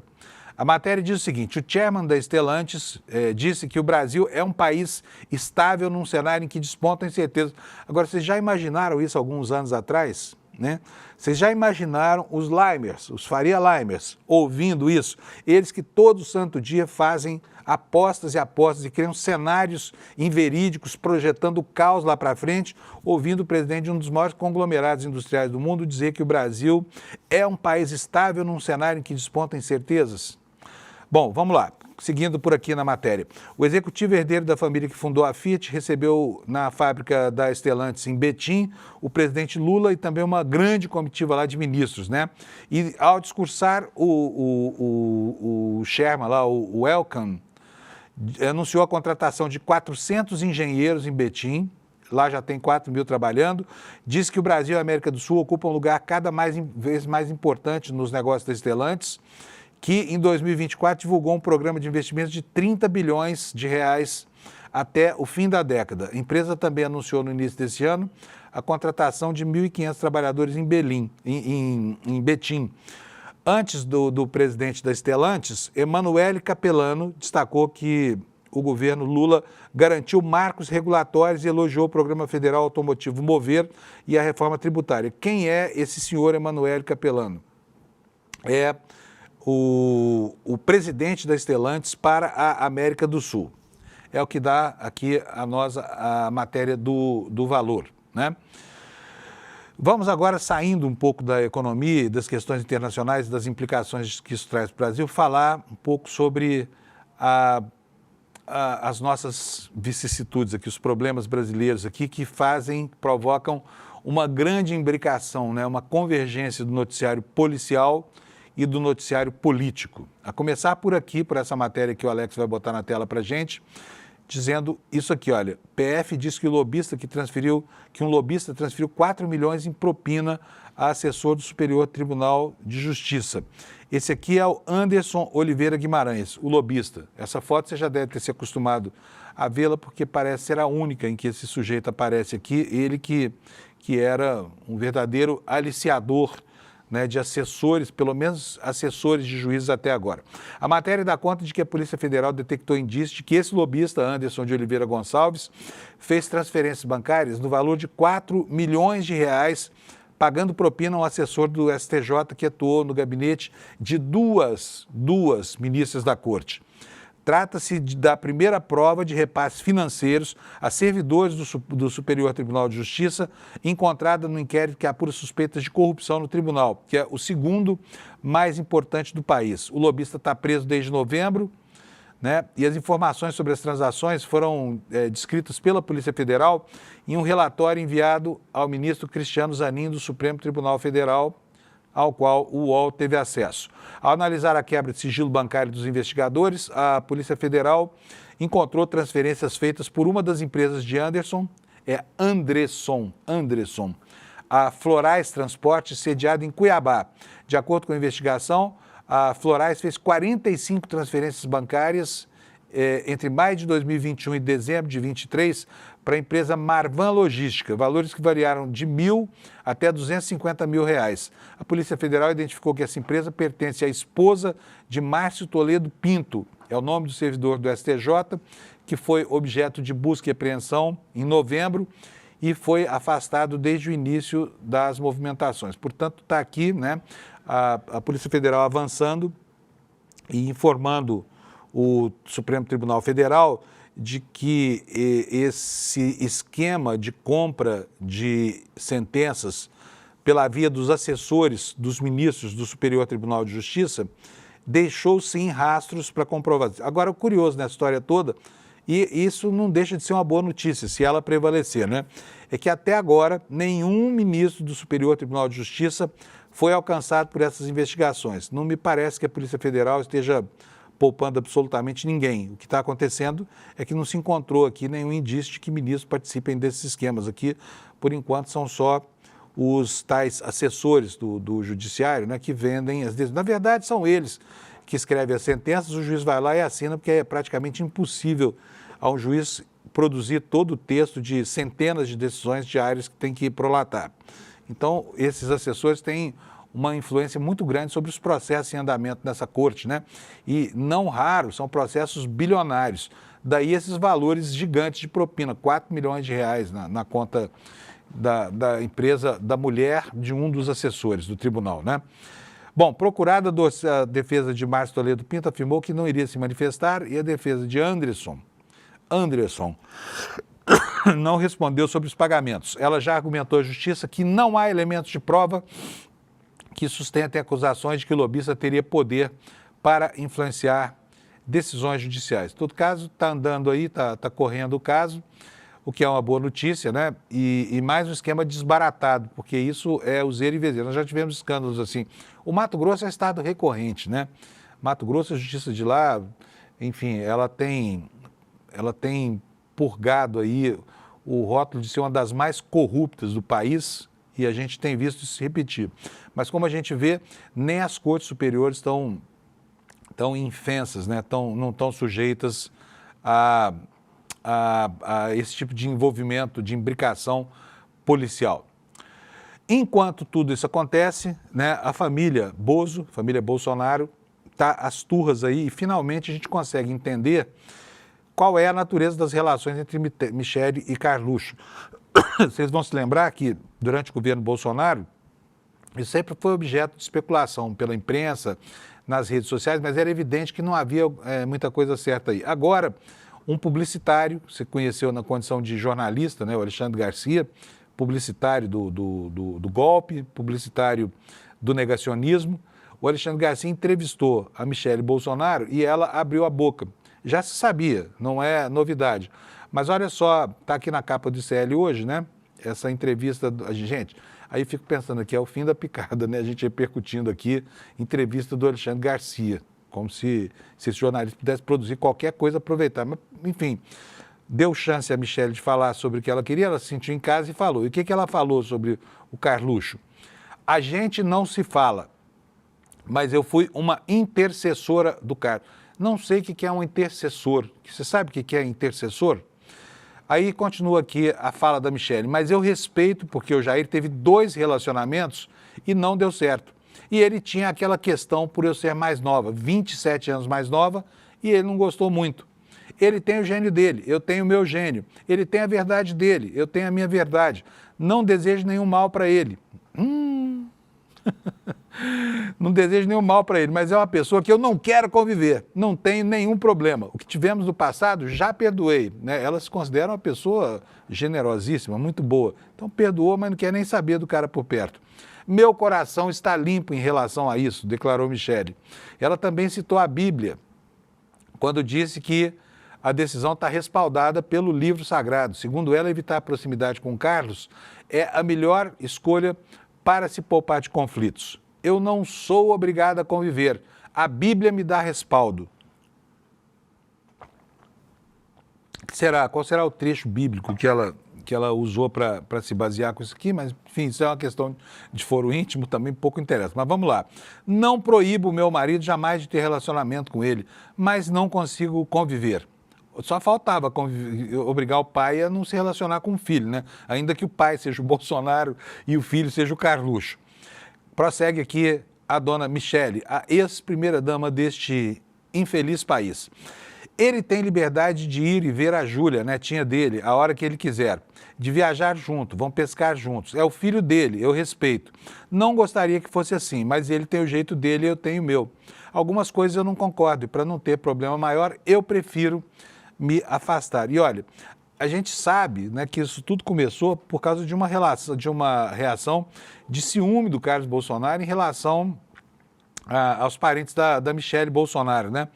A matéria diz o seguinte: o chairman da Stellantis disse que o Brasil é um país estável num cenário em que despontam incertezas. Agora, vocês já imaginaram isso alguns anos atrás? Né? Vocês já imaginaram os Limers, os Faria Limers, ouvindo isso? Eles que todo santo dia fazem apostas e apostas e criam cenários inverídicos, projetando o caos lá para frente, ouvindo o presidente de um dos maiores conglomerados industriais do mundo dizer que o Brasil é um país estável num cenário em que despontam incertezas? Bom, vamos lá. Seguindo por aqui na matéria. O executivo herdeiro da família que fundou a Fiat recebeu na fábrica da Stellantis em Betim o presidente Lula e também uma grande comitiva lá de ministros, né? E ao discursar o Sherman lá, o Elkann, anunciou a contratação de 400 engenheiros em Betim. Lá já tem 4 mil trabalhando. Diz que o Brasil e a América do Sul ocupam um lugar cada vez mais importante nos negócios da Stellantis, que em 2024 divulgou um programa de investimentos de 30 bilhões de reais até o fim da década. A empresa também anunciou no início desse ano a contratação de 1.500 trabalhadores em Betim. Antes do presidente da Stellantis, Emanuele Capelano destacou que o governo Lula garantiu marcos regulatórios e elogiou o Programa Federal Automotivo Mover e a reforma tributária. Quem é esse senhor Emanuele Capelano? É o presidente da Stellantis para a América do Sul. É o que dá aqui a nós a matéria do valor, né? Vamos agora, saindo um pouco da economia, das questões internacionais, das implicações que isso traz para o Brasil, falar um pouco sobre as nossas vicissitudes aqui, os problemas brasileiros aqui que provocam uma grande imbricação, né? Uma convergência do noticiário policial e do noticiário político. A começar por aqui, por essa matéria que o Alex vai botar na tela para a gente, dizendo isso aqui, olha, PF diz que um lobista transferiu 4 milhões em propina a assessor do Superior Tribunal de Justiça. Esse aqui é o Anderson Oliveira Guimarães, o lobista. Essa foto você já deve ter se acostumado a vê-la, porque parece ser a única em que esse sujeito aparece aqui, ele que era um verdadeiro aliciador, né, de assessores, pelo menos assessores de juízes até agora. A matéria dá conta de que a Polícia Federal detectou indícios de que esse lobista, Anderson de Oliveira Gonçalves, fez transferências bancárias no valor de 4 milhões de reais, pagando propina a um assessor do STJ que atuou no gabinete de duas ministras da Corte. Trata-se da primeira prova de repasses financeiros a servidores do Superior Tribunal de Justiça, encontrada no inquérito que apura suspeitas de corrupção no tribunal, que é o segundo mais importante do país. O lobista está preso desde novembro, né? E as informações sobre as transações foram descritas pela Polícia Federal em um relatório enviado ao ministro Cristiano Zanin do Supremo Tribunal Federal, ao qual o UOL teve acesso. Ao analisar a quebra de sigilo bancário dos investigadores, a Polícia Federal encontrou transferências feitas por uma das empresas de Andresson, a Florais Transporte, sediada em Cuiabá. De acordo com a investigação, a Florais fez 45 transferências bancárias entre maio de 2021 e dezembro de 2023 para a empresa Marvan Logística, valores que variaram de R$1.000 até R$250.000. A Polícia Federal identificou que essa empresa pertence à esposa de Márcio Toledo Pinto, é o nome do servidor do STJ, que foi objeto de busca e apreensão em novembro e foi afastado desde o início das movimentações. Portanto, está aqui, né, a Polícia Federal avançando e informando o Supremo Tribunal Federal de que esse esquema de compra de sentenças pela via dos assessores dos ministros do Superior Tribunal de Justiça deixou sim rastros para comprovar. Agora, o curioso nessa história toda, e isso não deixa de ser uma boa notícia, se ela prevalecer, né? É que até agora nenhum ministro do Superior Tribunal de Justiça foi alcançado por essas investigações. Não me parece que a Polícia Federal esteja poupando absolutamente ninguém. O que está acontecendo é que não se encontrou aqui nenhum indício de que ministros participem desses esquemas aqui. Por enquanto, são só os tais assessores do judiciário, né, que vendem as decisões. Na verdade, são eles que escrevem as sentenças, o juiz vai lá e assina, porque é praticamente impossível a um juiz produzir todo o texto de centenas de decisões diárias que tem que prolatar. Então, esses assessores têm uma influência muito grande sobre os processos em andamento nessa corte, né? E não raro são processos bilionários. Daí esses valores gigantes de propina, 4 milhões de reais na conta da empresa, da mulher de um dos assessores do tribunal, né? Bom, procurada a defesa de Márcio Toledo Pinto afirmou que não iria se manifestar e a defesa de Anderson não respondeu sobre os pagamentos. Ela já argumentou à justiça que não há elementos de prova que sustentem acusações de que o lobista teria poder para influenciar decisões judiciais. Em todo caso, está andando aí, está correndo o caso, o que é uma boa notícia, né? E mais um esquema desbaratado, porque isso é useiro e vezeiro. Nós já tivemos escândalos assim. O Mato Grosso é estado recorrente, né? Mato Grosso, a justiça de lá, enfim, ela tem purgado aí o rótulo de ser uma das mais corruptas do país e a gente tem visto isso se repetir. Mas como a gente vê, nem as cortes superiores estão infensas, né? Não estão sujeitas a esse tipo de envolvimento, de imbricação policial. Enquanto tudo isso acontece, né, a família Bolsonaro, está às turras aí e finalmente a gente consegue entender qual é a natureza das relações entre Michele e Carluxo. Vocês vão se lembrar que durante o governo Bolsonaro, isso sempre foi objeto de especulação pela imprensa, nas redes sociais, mas era evidente que não havia muita coisa certa aí. Agora, um publicitário, você conheceu na condição de jornalista, né, o Alexandre Garcia, publicitário do golpe, publicitário do negacionismo. O Alexandre Garcia entrevistou a Michele Bolsonaro e ela abriu a boca. Já se sabia, não é novidade. Mas olha só, está aqui na capa do ICL hoje, né? Essa entrevista, gente, aí fico pensando aqui, é o fim da picada, né? A gente repercutindo aqui, entrevista do Alexandre Garcia, como se esse jornalista pudesse produzir qualquer coisa, aproveitar. Mas, enfim, deu chance a Michele de falar sobre o que ela queria, ela se sentiu em casa e falou. E o que ela falou sobre o Carluxo? A gente não se fala, mas eu fui uma intercessora do Carlos. Não sei o que é um intercessor. Você sabe o que é intercessor? Aí continua aqui a fala da Michele, mas eu respeito porque o Jair teve 2 relacionamentos e não deu certo. E ele tinha aquela questão por eu ser mais nova, 27 anos mais nova, e ele não gostou muito. Ele tem o gênio dele, eu tenho o meu gênio. Ele tem a verdade dele, eu tenho a minha verdade. Não desejo nenhum mal para ele. Não desejo nenhum mal para ele, mas é uma pessoa que eu não quero conviver, não tenho nenhum problema. O que tivemos no passado, já perdoei, né? Ela se considera uma pessoa generosíssima, muito boa. Então perdoou, mas não quer nem saber do cara por perto. Meu coração está limpo em relação a isso, declarou Michele. Ela também citou a Bíblia, quando disse que a decisão está respaldada pelo livro sagrado. Segundo ela, evitar a proximidade com Carlos é a melhor escolha para se poupar de conflitos. Eu não sou obrigada a conviver. A Bíblia me dá respaldo. Qual será o trecho bíblico que ela usou para se basear com isso aqui? Mas, enfim, isso é uma questão de foro íntimo, também pouco interessa. Mas vamos lá. Não proíbo o meu marido jamais de ter relacionamento com ele, mas não consigo conviver. Só faltava obrigar o pai a não se relacionar com o filho, né? Ainda que o pai seja o Bolsonaro e o filho seja o Carluxo. Prossegue aqui a dona Michele, a ex-primeira-dama deste infeliz país. Ele tem liberdade de ir e ver a Júlia, netinha dele, a hora que ele quiser. De viajar junto, vão pescar juntos. É o filho dele, eu respeito. Não gostaria que fosse assim, mas ele tem o jeito dele e eu tenho o meu. Algumas coisas eu não concordo e para não ter problema maior, eu prefiro me afastar. E olha, a gente sabe, né, que isso tudo começou por causa de uma reação de ciúme do Carlos Bolsonaro em relação aos parentes da Michele Bolsonaro, né?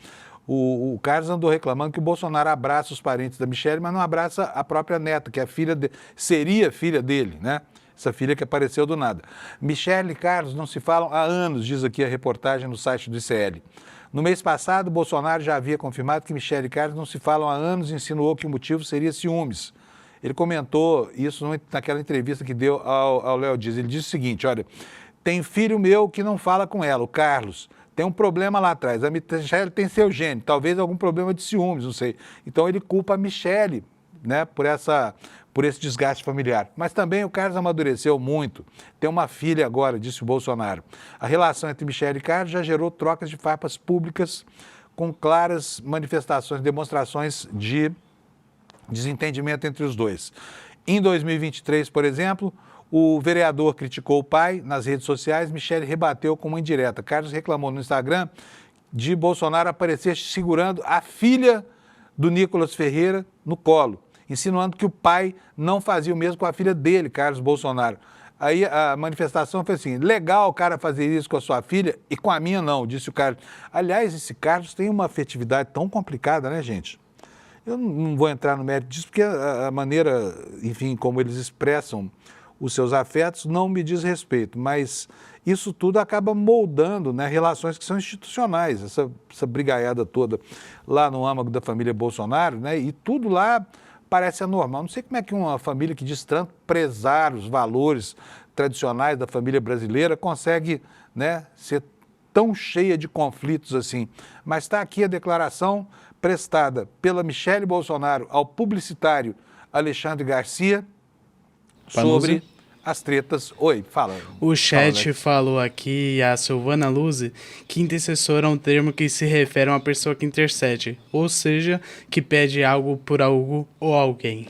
O Carlos andou reclamando que o Bolsonaro abraça os parentes da Michele, mas não abraça a própria neta, que é seria filha dele, né? Essa filha que apareceu do nada. Michele e Carlos não se falam há anos, diz aqui a reportagem no site do ICL. No mês passado, Bolsonaro já havia confirmado que Michele e Carlos não se falam há anos e insinuou que o motivo seria ciúmes. Ele comentou isso naquela entrevista que deu ao Léo Dias. Ele disse o seguinte, olha, tem filho meu que não fala com ela, o Carlos. tem um problema lá atrás. A Michelle tem seu gênio, talvez algum problema de ciúmes, não sei. Então ele culpa a Michelle, né, por esse desgaste familiar. Mas também o Carlos amadureceu muito. Tem uma filha agora, disse o Bolsonaro. A relação entre Michelle e Carlos já gerou trocas de farpas públicas com claras manifestações, demonstrações de desentendimento entre os dois. Em 2023, por exemplo, o vereador criticou o pai nas redes sociais, Michelle rebateu com uma indireta. Carlos reclamou no Instagram de Bolsonaro aparecer segurando a filha do Nicolas Ferreira no colo, insinuando que o pai não fazia o mesmo com a filha dele, Carlos Bolsonaro. Aí a manifestação foi assim, legal o cara fazer isso com a sua filha e com a minha não, disse o Carlos. Aliás, esse Carlos tem uma afetividade tão complicada, né, gente? Eu não vou entrar no mérito disso, porque a maneira, enfim, como eles expressam os seus afetos não me diz respeito, mas isso tudo acaba moldando, né, relações que são institucionais, essa brigaiada toda lá no âmago da família Bolsonaro, né, e tudo lá parece anormal. Não sei como é que uma família que diz tanto prezar os valores tradicionais da família brasileira consegue, né, ser tão cheia de conflitos assim. Mas está aqui a declaração prestada pela Michelle Bolsonaro ao publicitário Alexandre Garcia sobre as tretas. Oi, fala. O chat falou aqui, a Silvana Luzi, que intercessor é um termo que se refere a uma pessoa que intercede, ou seja, que pede algo por algo ou alguém.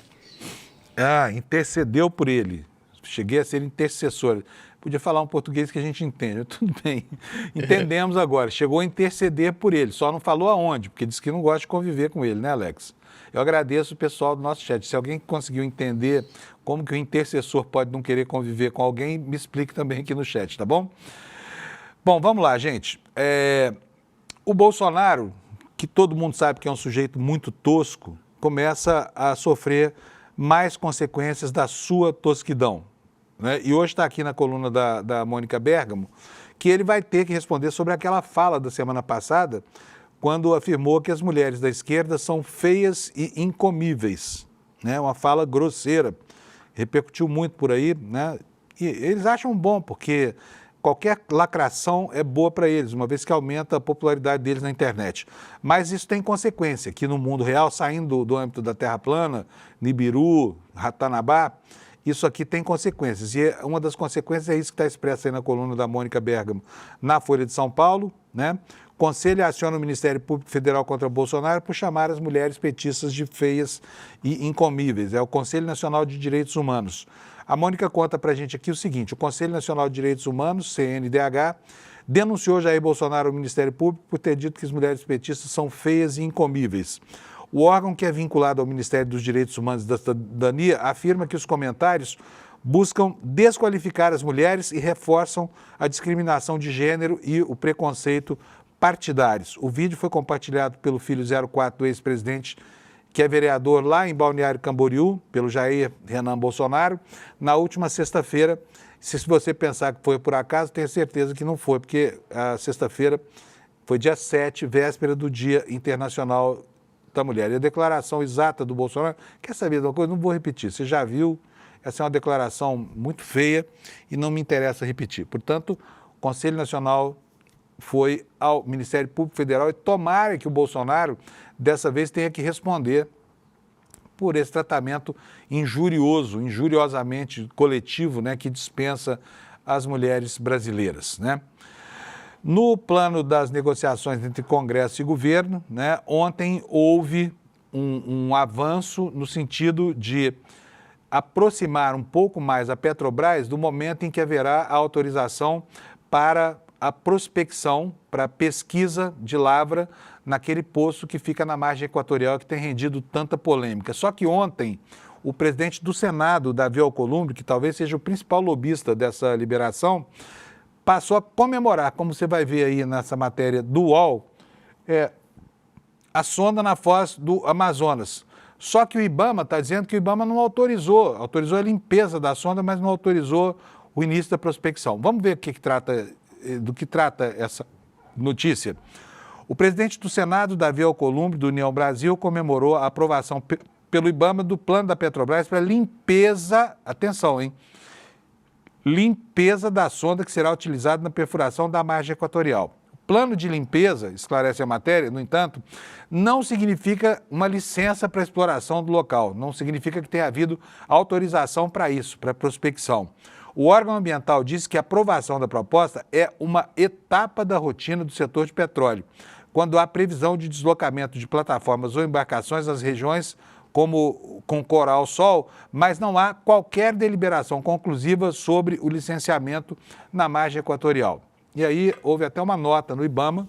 Ah, intercedeu por ele. Cheguei a ser intercessor. Podia falar um português que a gente entende. Tudo bem. Entendemos agora. Chegou a interceder por ele. Só não falou aonde, porque disse que não gosta de conviver com ele, né, Alex? Eu agradeço o pessoal do nosso chat. Se alguém conseguiu entender como que o intercessor pode não querer conviver com alguém, me explique também aqui no chat, tá bom? Bom, vamos lá, gente. O Bolsonaro, que todo mundo sabe que é um sujeito muito tosco, começa a sofrer mais consequências da sua tosquidão, né? E hoje está aqui na coluna da Mônica Bergamo que ele vai ter que responder sobre aquela fala da semana passada, quando afirmou que as mulheres da esquerda são feias e incomíveis, né? Uma fala grosseira, repercutiu muito por aí, né? E eles acham bom, porque qualquer lacração é boa para eles, uma vez que aumenta a popularidade deles na internet. Mas isso tem consequência, que no mundo real, saindo do âmbito da Terra plana, Nibiru, Ratanabá, isso aqui tem consequências. E uma das consequências é isso que está expresso aí na coluna da Mônica Bergamo, na Folha de São Paulo, né? Conselho aciona o Ministério Público Federal contra Bolsonaro por chamar as mulheres petistas de feias e incomíveis. É o Conselho Nacional de Direitos Humanos. A Mônica conta para a gente aqui o seguinte: o Conselho Nacional de Direitos Humanos, CNDH, denunciou Jair Bolsonaro ao Ministério Público por ter dito que as mulheres petistas são feias e incomíveis. O órgão, que é vinculado ao Ministério dos Direitos Humanos e da Cidadania, afirma que os comentários buscam desqualificar as mulheres e reforçam a discriminação de gênero e o preconceito partidários. O vídeo foi compartilhado pelo filho 04 do ex-presidente, que é vereador lá em Balneário Camboriú, pelo Jair Renan Bolsonaro, na última sexta-feira. Se você pensar que foi por acaso, tenho certeza que não foi, porque a sexta-feira foi dia 7, véspera do Dia Internacional da Mulher. E a declaração exata do Bolsonaro, quer saber de uma coisa? Não vou repetir, você já viu, essa é uma declaração muito feia e não me interessa repetir. Portanto, o Conselho Nacional foi ao Ministério Público Federal e tomara que o Bolsonaro, dessa vez, tenha que responder por esse tratamento injurioso, injuriosamente coletivo, né, que dispensa as mulheres brasileiras, né? No plano das negociações entre Congresso e governo, né, ontem houve um avanço no sentido de aproximar um pouco mais a Petrobras do momento em que haverá a autorização para a prospecção, para a pesquisa de lavra naquele poço que fica na margem equatorial, que tem rendido tanta polêmica. Só que ontem, o presidente do Senado, Davi Alcolumbre, que talvez seja o principal lobista dessa liberação, passou a comemorar, como você vai ver aí nessa matéria do UOL, a sonda na foz do Amazonas. Só que o IBAMA está dizendo que o IBAMA não autorizou a limpeza da sonda, mas não autorizou o início da prospecção. Vamos ver do que trata essa notícia. O presidente do Senado, Davi Alcolumbre, do União Brasil, comemorou a aprovação pelo IBAMA do plano da Petrobras para limpeza, atenção, hein? Limpeza da sonda que será utilizada na perfuração da margem equatorial. O Plano de limpeza, esclarece a matéria, no entanto, não significa uma licença para exploração do local, não significa que tenha havido autorização para isso, para prospecção. O órgão ambiental disse que a aprovação da proposta é uma etapa da rotina do setor de petróleo, quando há previsão de deslocamento de plataformas ou embarcações nas regiões como com Coral-Sol, mas não há qualquer deliberação conclusiva sobre o licenciamento na margem equatorial. E aí houve até uma nota no IBAMA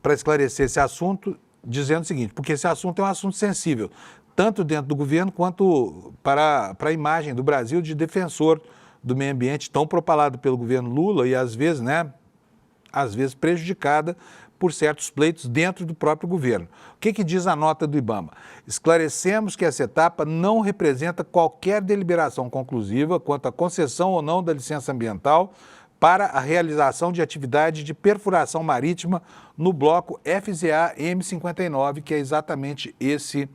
para esclarecer esse assunto, dizendo o seguinte, porque esse assunto é um assunto sensível, tanto dentro do governo quanto para a imagem do Brasil de defensor do meio ambiente, tão propalado pelo governo Lula e às vezes prejudicada por certos pleitos dentro do próprio governo. O que diz a nota do IBAMA? Esclarecemos que essa etapa não representa qualquer deliberação conclusiva quanto à concessão ou não da licença ambiental para a realização de atividade de perfuração marítima no bloco FZA M59, que é exatamente esse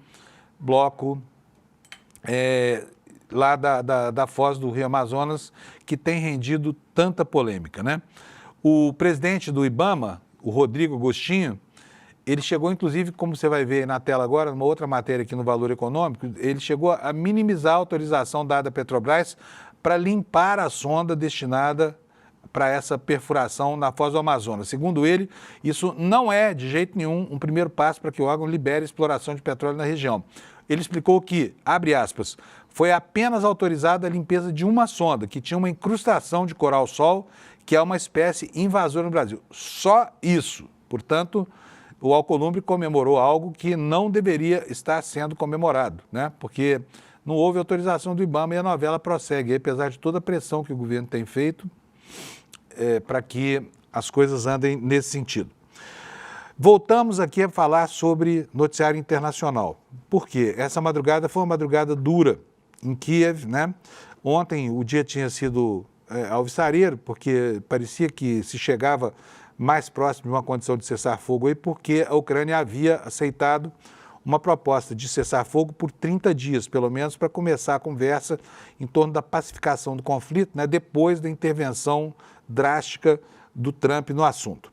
bloco lá da foz do Rio Amazonas, que tem rendido tanta polêmica, né? O presidente do IBAMA, o Rodrigo Agostinho, ele chegou, inclusive, como você vai ver na tela agora, numa outra matéria aqui no Valor Econômico, ele chegou a minimizar a autorização dada à Petrobras para limpar a sonda destinada para essa perfuração na foz do Amazonas. Segundo ele, isso não é, de jeito nenhum, um primeiro passo para que o órgão libere a exploração de petróleo na região. Ele explicou que, abre aspas, foi apenas autorizada a limpeza de uma sonda, que tinha uma incrustação de coral-sol, que é uma espécie invasora no Brasil. Só isso. Portanto, o Alcolumbre comemorou algo que não deveria estar sendo comemorado, né? Porque não houve autorização do IBAMA e a novela prossegue, apesar de toda a pressão que o governo tem feito para que as coisas andem nesse sentido. Voltamos aqui a falar sobre noticiário internacional. Por quê? Essa madrugada foi uma madrugada dura em Kiev, né? Ontem o dia tinha sido alvissareiro, porque parecia que se chegava mais próximo de uma condição de cessar-fogo aí, porque a Ucrânia havia aceitado uma proposta de cessar-fogo por 30 dias, pelo menos, para começar a conversa em torno da pacificação do conflito, né, depois da intervenção drástica do Trump no assunto.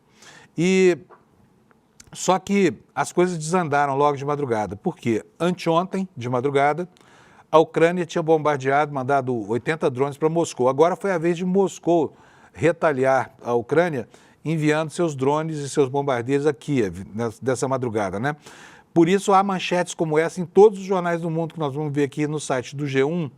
Só que as coisas desandaram logo de madrugada, porque anteontem, de madrugada, a Ucrânia tinha bombardeado, mandado 80 drones para Moscou. Agora foi a vez de Moscou retaliar a Ucrânia, enviando seus drones e seus bombardeiros a Kiev, dessa madrugada, né? Por isso há manchetes como essa em todos os jornais do mundo que nós vamos ver aqui no site do G1,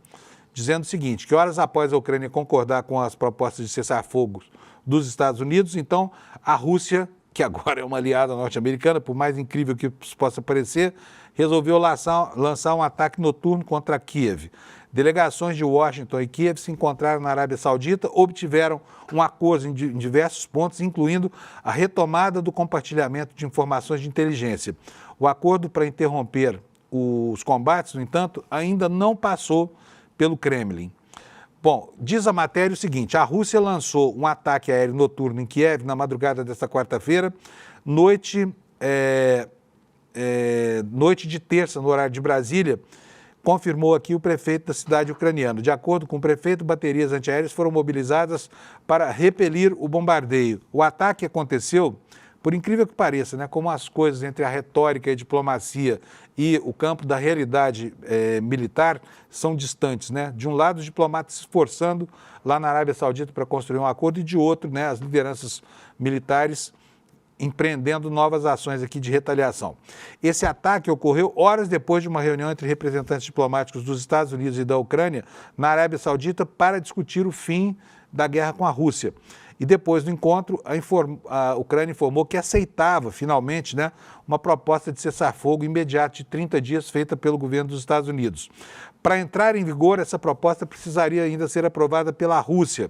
dizendo o seguinte, que horas após a Ucrânia concordar com as propostas de cessar-fogo dos Estados Unidos, então a Rússia, que agora é uma aliada norte-americana, por mais incrível que isso possa parecer, resolveu lançar um ataque noturno contra Kiev. Delegações de Washington e Kiev se encontraram na Arábia Saudita, obtiveram um acordo em diversos pontos, incluindo a retomada do compartilhamento de informações de inteligência. O acordo para interromper os combates, no entanto, ainda não passou pelo Kremlin. Bom, diz a matéria o seguinte, a Rússia lançou um ataque aéreo noturno em Kiev na madrugada desta quarta-feira, noite de terça, no horário de Brasília, confirmou aqui o prefeito da cidade ucraniana. De acordo com o prefeito, baterias antiaéreas foram mobilizadas para repelir o bombardeio. O ataque aconteceu, por incrível que pareça, né, como as coisas entre a retórica e a diplomacia e o campo da realidade militar são distantes, né? De um lado, os diplomatas se esforçando lá na Arábia Saudita para construir um acordo e de outro, né, as lideranças militares empreendendo novas ações aqui de retaliação. Esse ataque ocorreu horas depois de uma reunião entre representantes diplomáticos dos Estados Unidos e da Ucrânia na Arábia Saudita para discutir o fim da guerra com a Rússia. E depois do encontro, a Ucrânia informou que aceitava, finalmente, né, uma proposta de cessar-fogo imediato de 30 dias feita pelo governo dos Estados Unidos. Para entrar em vigor, essa proposta precisaria ainda ser aprovada pela Rússia.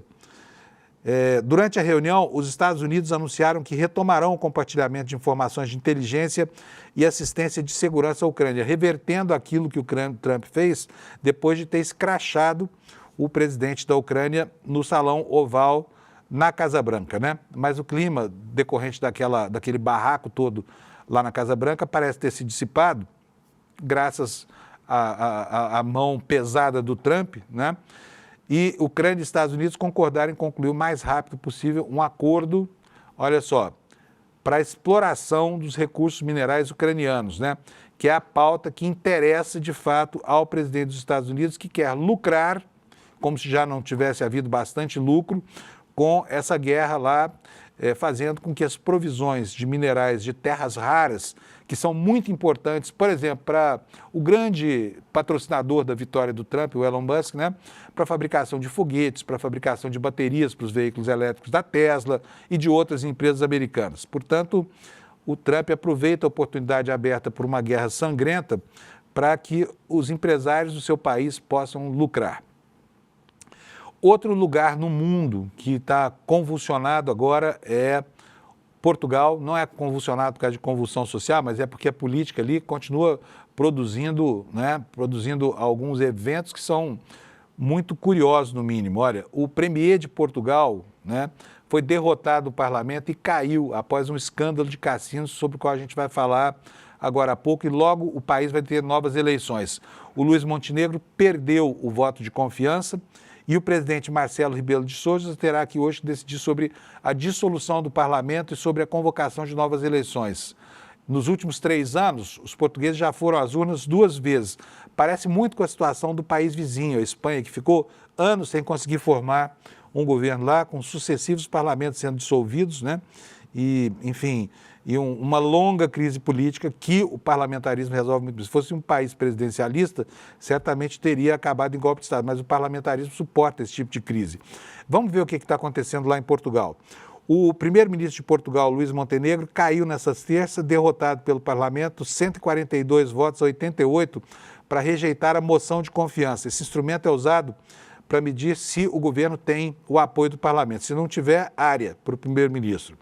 Durante a reunião, os Estados Unidos anunciaram que retomarão o compartilhamento de informações de inteligência e assistência de segurança à Ucrânia, revertendo aquilo que o Trump fez depois de ter escrachado o presidente da Ucrânia no Salão Oval na Casa Branca, né? Mas o clima decorrente daquele barraco todo lá na Casa Branca parece ter se dissipado, graças à mão pesada do Trump, né? E Ucrânia e Estados Unidos concordaram em concluir o mais rápido possível um acordo olha só, para a exploração dos recursos minerais ucranianos, né? Que é a pauta que interessa, de fato, ao presidente dos Estados Unidos, que quer lucrar, como se já não tivesse havido bastante lucro, com essa guerra lá, fazendo com que as provisões de minerais de terras raras, que são muito importantes, por exemplo, para o grande patrocinador da vitória do Trump, o Elon Musk, né, para a fabricação de foguetes, para a fabricação de baterias para os veículos elétricos da Tesla e de outras empresas americanas. Portanto, o Trump aproveita a oportunidade aberta por uma guerra sangrenta para que os empresários do seu país possam lucrar. Outro lugar no mundo que está convulsionado agora é Portugal. Não é convulsionado por causa de convulsão social, mas é porque a política ali continua produzindo, né, produzindo alguns eventos que são muito curiosos, no mínimo. Olha, o premier de Portugal, né, foi derrotado no parlamento e caiu após um escândalo de cassinos, sobre o qual a gente vai falar agora há pouco, e logo o país vai ter novas eleições. O Luís Montenegro perdeu o voto de confiança e o presidente Marcelo Rebelo de Sousa terá que hoje decidir sobre a dissolução do parlamento e sobre a convocação de novas eleições. Nos últimos 3 anos, os portugueses já foram às urnas 2 vezes. Parece muito com a situação do país vizinho, a Espanha, que ficou anos sem conseguir formar um governo lá, com sucessivos parlamentos sendo dissolvidos, né? E, enfim, uma longa crise política que o parlamentarismo resolve muito bem. Se fosse um país presidencialista, certamente teria acabado em golpe de Estado, mas o parlamentarismo suporta esse tipo de crise. Vamos ver o que está acontecendo lá em Portugal. O primeiro-ministro de Portugal, Luís Montenegro, caiu nessa terça, derrotado pelo parlamento, 142 votos a 88, para rejeitar a moção de confiança. Esse instrumento é usado para medir se o governo tem o apoio do parlamento. Se não tiver, área para o primeiro-ministro.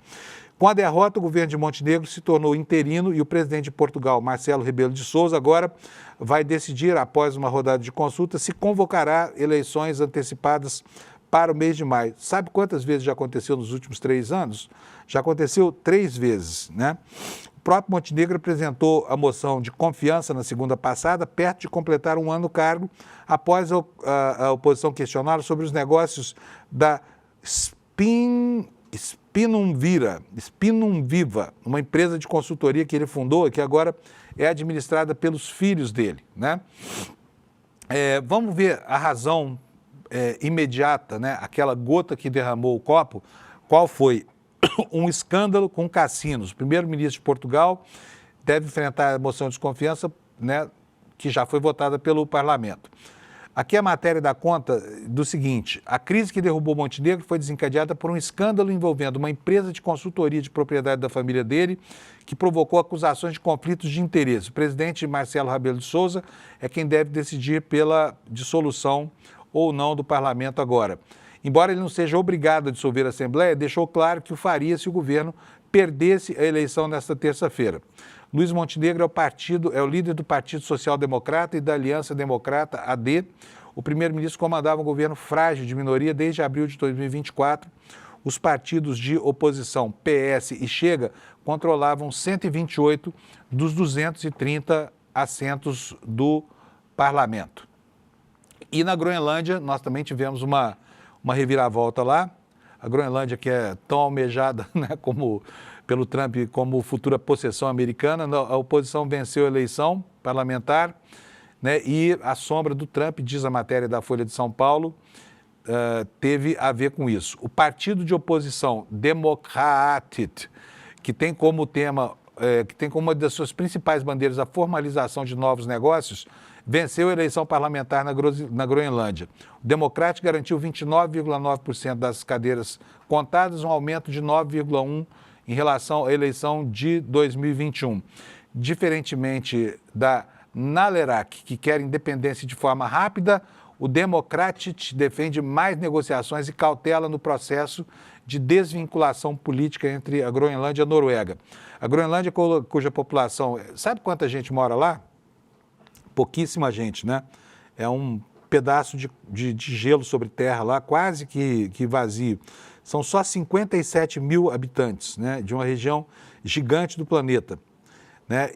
Com a derrota, o governo de Montenegro se tornou interino e o presidente de Portugal, Marcelo Rebelo de Sousa, agora vai decidir, após uma rodada de consulta, se convocará eleições antecipadas para o mês de maio. Sabe quantas vezes já aconteceu nos últimos 3 anos? Já aconteceu 3 vezes, né? O próprio Montenegro apresentou a moção de confiança na segunda passada, perto de completar 1 ano no cargo, após a oposição questioná-lo sobre os negócios da Spinum-Viva, uma empresa de consultoria que ele fundou e que agora é administrada pelos filhos dele, né? Vamos ver a razão imediata, né? Aquela gota que derramou o copo, qual foi? Um escândalo com cassinos. O primeiro-ministro de Portugal deve enfrentar a moção de desconfiança, né, que já foi votada pelo parlamento. Aqui a matéria dá conta do seguinte: a crise que derrubou Montenegro foi desencadeada por um escândalo envolvendo uma empresa de consultoria de propriedade da família dele, que provocou acusações de conflitos de interesse. O presidente Marcelo Rebelo de Sousa é quem deve decidir pela dissolução ou não do parlamento agora. Embora ele não seja obrigado a dissolver a Assembleia, deixou claro que o faria se o governo perdesse a eleição nesta terça-feira. Luís Montenegro é o líder do Partido Social Democrata e da Aliança Democrata, AD. O primeiro-ministro comandava um governo frágil de minoria desde abril de 2024. Os partidos de oposição, PS e Chega, controlavam 128 dos 230 assentos do parlamento. E na Groenlândia, nós também tivemos uma reviravolta lá. A Groenlândia, que é tão almejada, né, pelo Trump como futura possessão americana, a oposição venceu a eleição parlamentar, né, e a sombra do Trump, diz a matéria da Folha de São Paulo, teve a ver com isso. O partido de oposição Democratic, que tem como tema, que tem como uma das suas principais bandeiras a formalização de novos negócios, venceu a eleição parlamentar na Groenlândia. O Democratic garantiu 29,9% das cadeiras contadas, um aumento de 9,1% em relação à eleição de 2021. Diferentemente da Naleraq, que quer independência de forma rápida, o Democratic defende mais negociações e cautela no processo de desvinculação política entre a Groenlândia e a Noruega. A Groenlândia, cuja população... Sabe quanta gente mora lá? Pouquíssima gente, né? É um pedaço de gelo sobre terra lá, quase que vazio. São só 57 mil habitantes, né, de uma região gigante do planeta, né?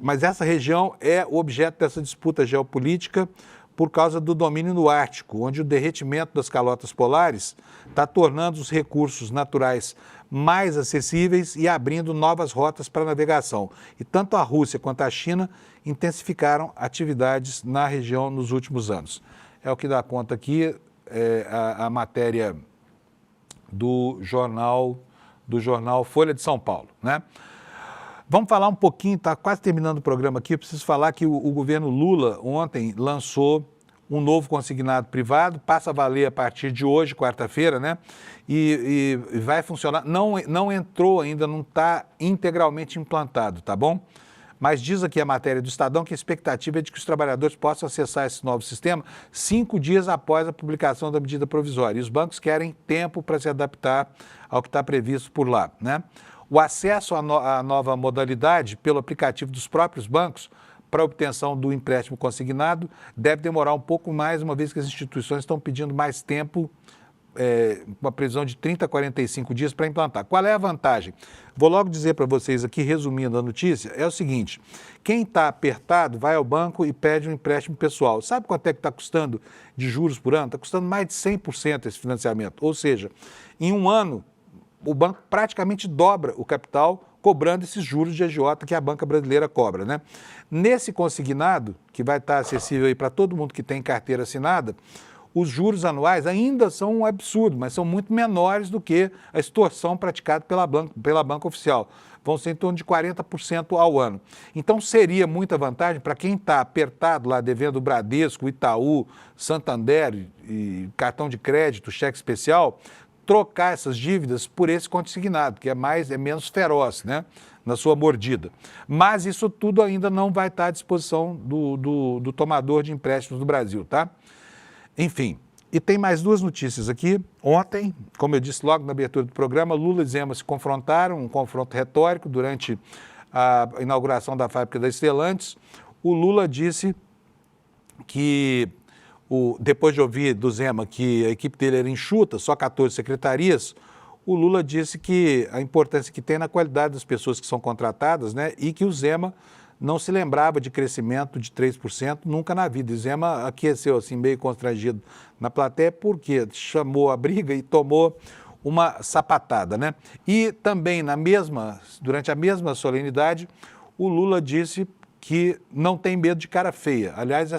Mas essa região é o objeto dessa disputa geopolítica, por causa do domínio no Ártico, onde o derretimento das calotas polares está tornando os recursos naturais mais acessíveis e abrindo novas rotas para navegação. E tanto a Rússia quanto a China intensificaram atividades na região nos últimos anos. É o que dá conta aqui a matéria do jornal Folha de São Paulo, né? Vamos falar um pouquinho, está quase terminando o programa aqui, eu preciso falar que o governo Lula ontem lançou um novo consignado privado, passa a valer a partir de hoje, quarta-feira, né? E vai funcionar, não entrou ainda, não está integralmente implantado, tá bom? Mas diz aqui a matéria do Estadão que a expectativa é de que os trabalhadores possam acessar esse novo sistema 5 dias após a publicação da medida provisória. E os bancos querem tempo para se adaptar ao que está previsto por lá, né? O acesso à nova modalidade pelo aplicativo dos próprios bancos para a obtenção do empréstimo consignado deve demorar um pouco mais, uma vez que as instituições estão pedindo mais tempo, uma previsão de 30 a 45 dias para implantar. Qual é a vantagem? Vou logo dizer para vocês aqui, resumindo a notícia, é o seguinte: quem está apertado vai ao banco e pede um empréstimo pessoal. Sabe quanto é que está custando de juros por ano? Está custando mais de 100% esse financiamento. Ou seja, em um ano, o banco praticamente dobra o capital cobrando esses juros de agiota que a banca brasileira cobra, né? Nesse consignado, que vai estar acessível aí para todo mundo que tem carteira assinada, os juros anuais ainda são um absurdo, mas são muito menores do que a extorsão praticada pela banca oficial. Vão ser em torno de 40% ao ano. Então seria muita vantagem para quem está apertado lá devendo o Bradesco, Itaú, Santander e cartão de crédito, cheque especial, trocar essas dívidas por esse consignado, que é menos feroz, né, na sua mordida. Mas isso tudo ainda não vai estar à disposição do tomador de empréstimos do Brasil, tá? Enfim, e tem mais duas notícias aqui. Ontem, como eu disse logo na abertura do programa, Lula e Zema se confrontaram, um confronto retórico durante a inauguração da fábrica da Stellantis. O Lula disse que depois de ouvir do Zema que a equipe dele era enxuta, só 14 secretarias, o Lula disse que a importância que tem na qualidade das pessoas que são contratadas, né, e que o Zema não se lembrava de crescimento de 3% nunca na vida. E Zema aqueceu assim, meio constrangido na plateia, porque chamou a briga e tomou uma sapatada, né? E também durante a mesma solenidade, o Lula disse que não tem medo de cara feia. Aliás,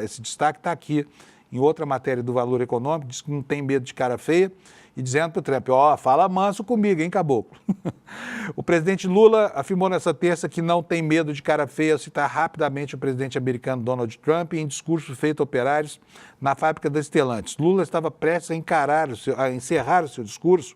esse destaque está aqui em outra matéria do Valor Econômico, diz que não tem medo de cara feia, e dizendo para o Trump, fala manso comigo, hein, caboclo? O presidente Lula afirmou nessa terça que não tem medo de cara feia ao citar rapidamente o presidente americano Donald Trump em discurso feito a operários na fábrica da Stellantis. Lula estava prestes a encerrar o seu discurso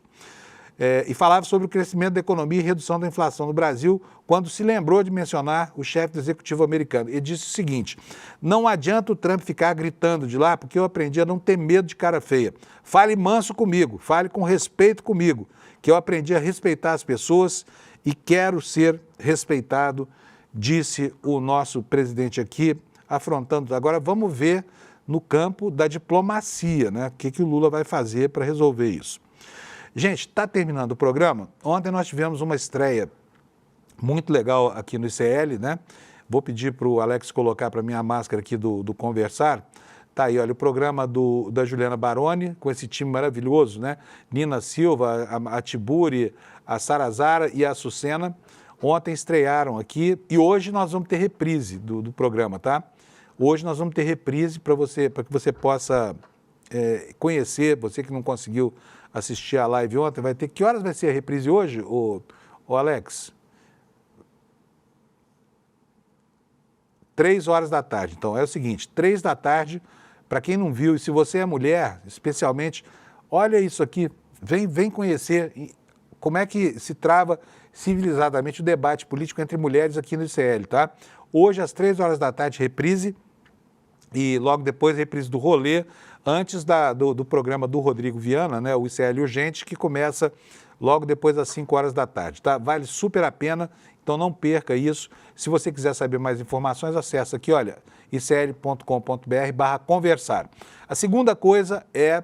e falava sobre o crescimento da economia e redução da inflação no Brasil, quando se lembrou de mencionar o chefe do executivo americano. Ele disse o seguinte: não adianta o Trump ficar gritando de lá, porque eu aprendi a não ter medo de cara feia. Fale manso comigo, fale com respeito comigo, que eu aprendi a respeitar as pessoas e quero ser respeitado, disse o nosso presidente aqui, afrontando. Agora vamos ver no campo da diplomacia, né? O que o Lula vai fazer para resolver isso. Gente, está terminando o programa. Ontem nós tivemos uma estreia muito legal aqui no ICL, né? Vou pedir para o Alex colocar para mim a máscara aqui do Conversar. Tá aí, olha, o programa da Juliana Baroni, com esse time maravilhoso, né? Nina Silva, a Tiburi, a Sarazara e a Açucena. Ontem estrearam aqui e hoje nós vamos ter reprise do programa, tá? Hoje nós vamos ter reprise para que você possa conhecer, você que não conseguiu assistir a live ontem, vai ter... Que horas vai ser a reprise hoje, ô Alex? 3 horas da tarde. Então, é o seguinte, 3 da tarde, para quem não viu, e se você é mulher, especialmente, olha isso aqui, vem conhecer como é que se trava civilizadamente o debate político entre mulheres aqui no ICL, tá? Hoje, às 3 horas da tarde, reprise, e logo depois, reprise do rolê, antes do programa do Rodrigo Viana, né, o ICL Urgente, que começa logo depois das 5 horas da tarde, tá? Vale super a pena, então não perca isso. Se você quiser saber mais informações, acessa aqui, olha, icl.com.br/conversar. A segunda coisa é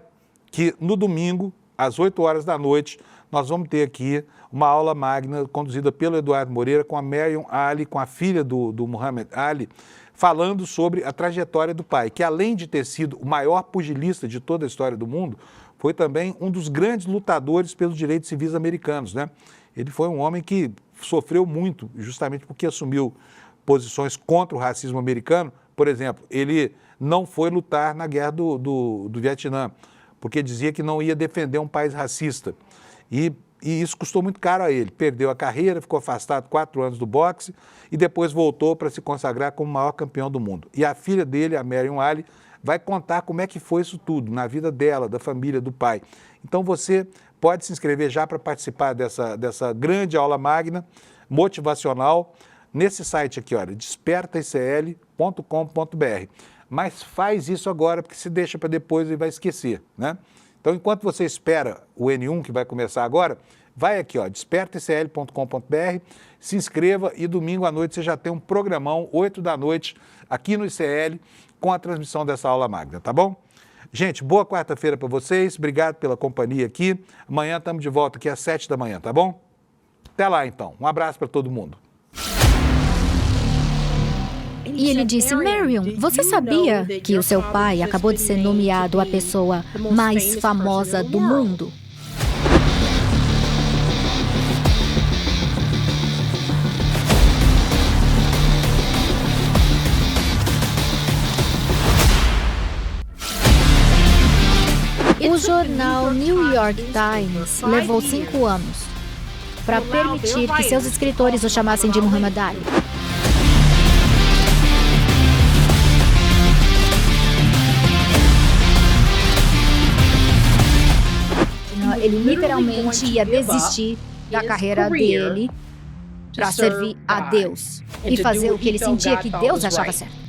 que no domingo, às 8 horas da noite, nós vamos ter aqui uma aula magna conduzida pelo Eduardo Moreira com a Mariam Ali, com a filha do Muhammad Ali, falando sobre a trajetória do pai, que além de ter sido o maior pugilista de toda a história do mundo, foi também um dos grandes lutadores pelos direitos civis americanos, né? Ele foi um homem que sofreu muito, justamente porque assumiu posições contra o racismo americano. Por exemplo, ele não foi lutar na guerra do Vietnã, porque dizia que não ia defender um país racista. E isso custou muito caro a ele. Perdeu a carreira, ficou afastado 4 anos do boxe e depois voltou para se consagrar como o maior campeão do mundo. E a filha dele, a Mariam Ali, vai contar como é que foi isso tudo, na vida dela, da família, do pai. Então você pode se inscrever já para participar dessa grande aula magna, motivacional, nesse site aqui, olha, despertaicl.com.br. Mas faz isso agora, porque se deixa para depois e vai esquecer, né? Então, enquanto você espera o N1, que vai começar agora, vai aqui, ó, despertaicl.com.br, se inscreva e domingo à noite você já tem um programão, 8 da noite, aqui no ICL, com a transmissão dessa aula magna, tá bom? Gente, boa quarta-feira para vocês, obrigado pela companhia aqui. Amanhã estamos de volta aqui às 7 da manhã, tá bom? Até lá, então. Um abraço para todo mundo. E ele disse, Mariam, você sabia que o seu pai acabou de ser nomeado a pessoa mais famosa do mundo? O jornal New York Times levou 5 anos para permitir que seus escritores o chamassem de Muhammad Ali. Ele literalmente ia desistir da carreira dele para servir a Deus e fazer o que ele sentia que Deus achava certo.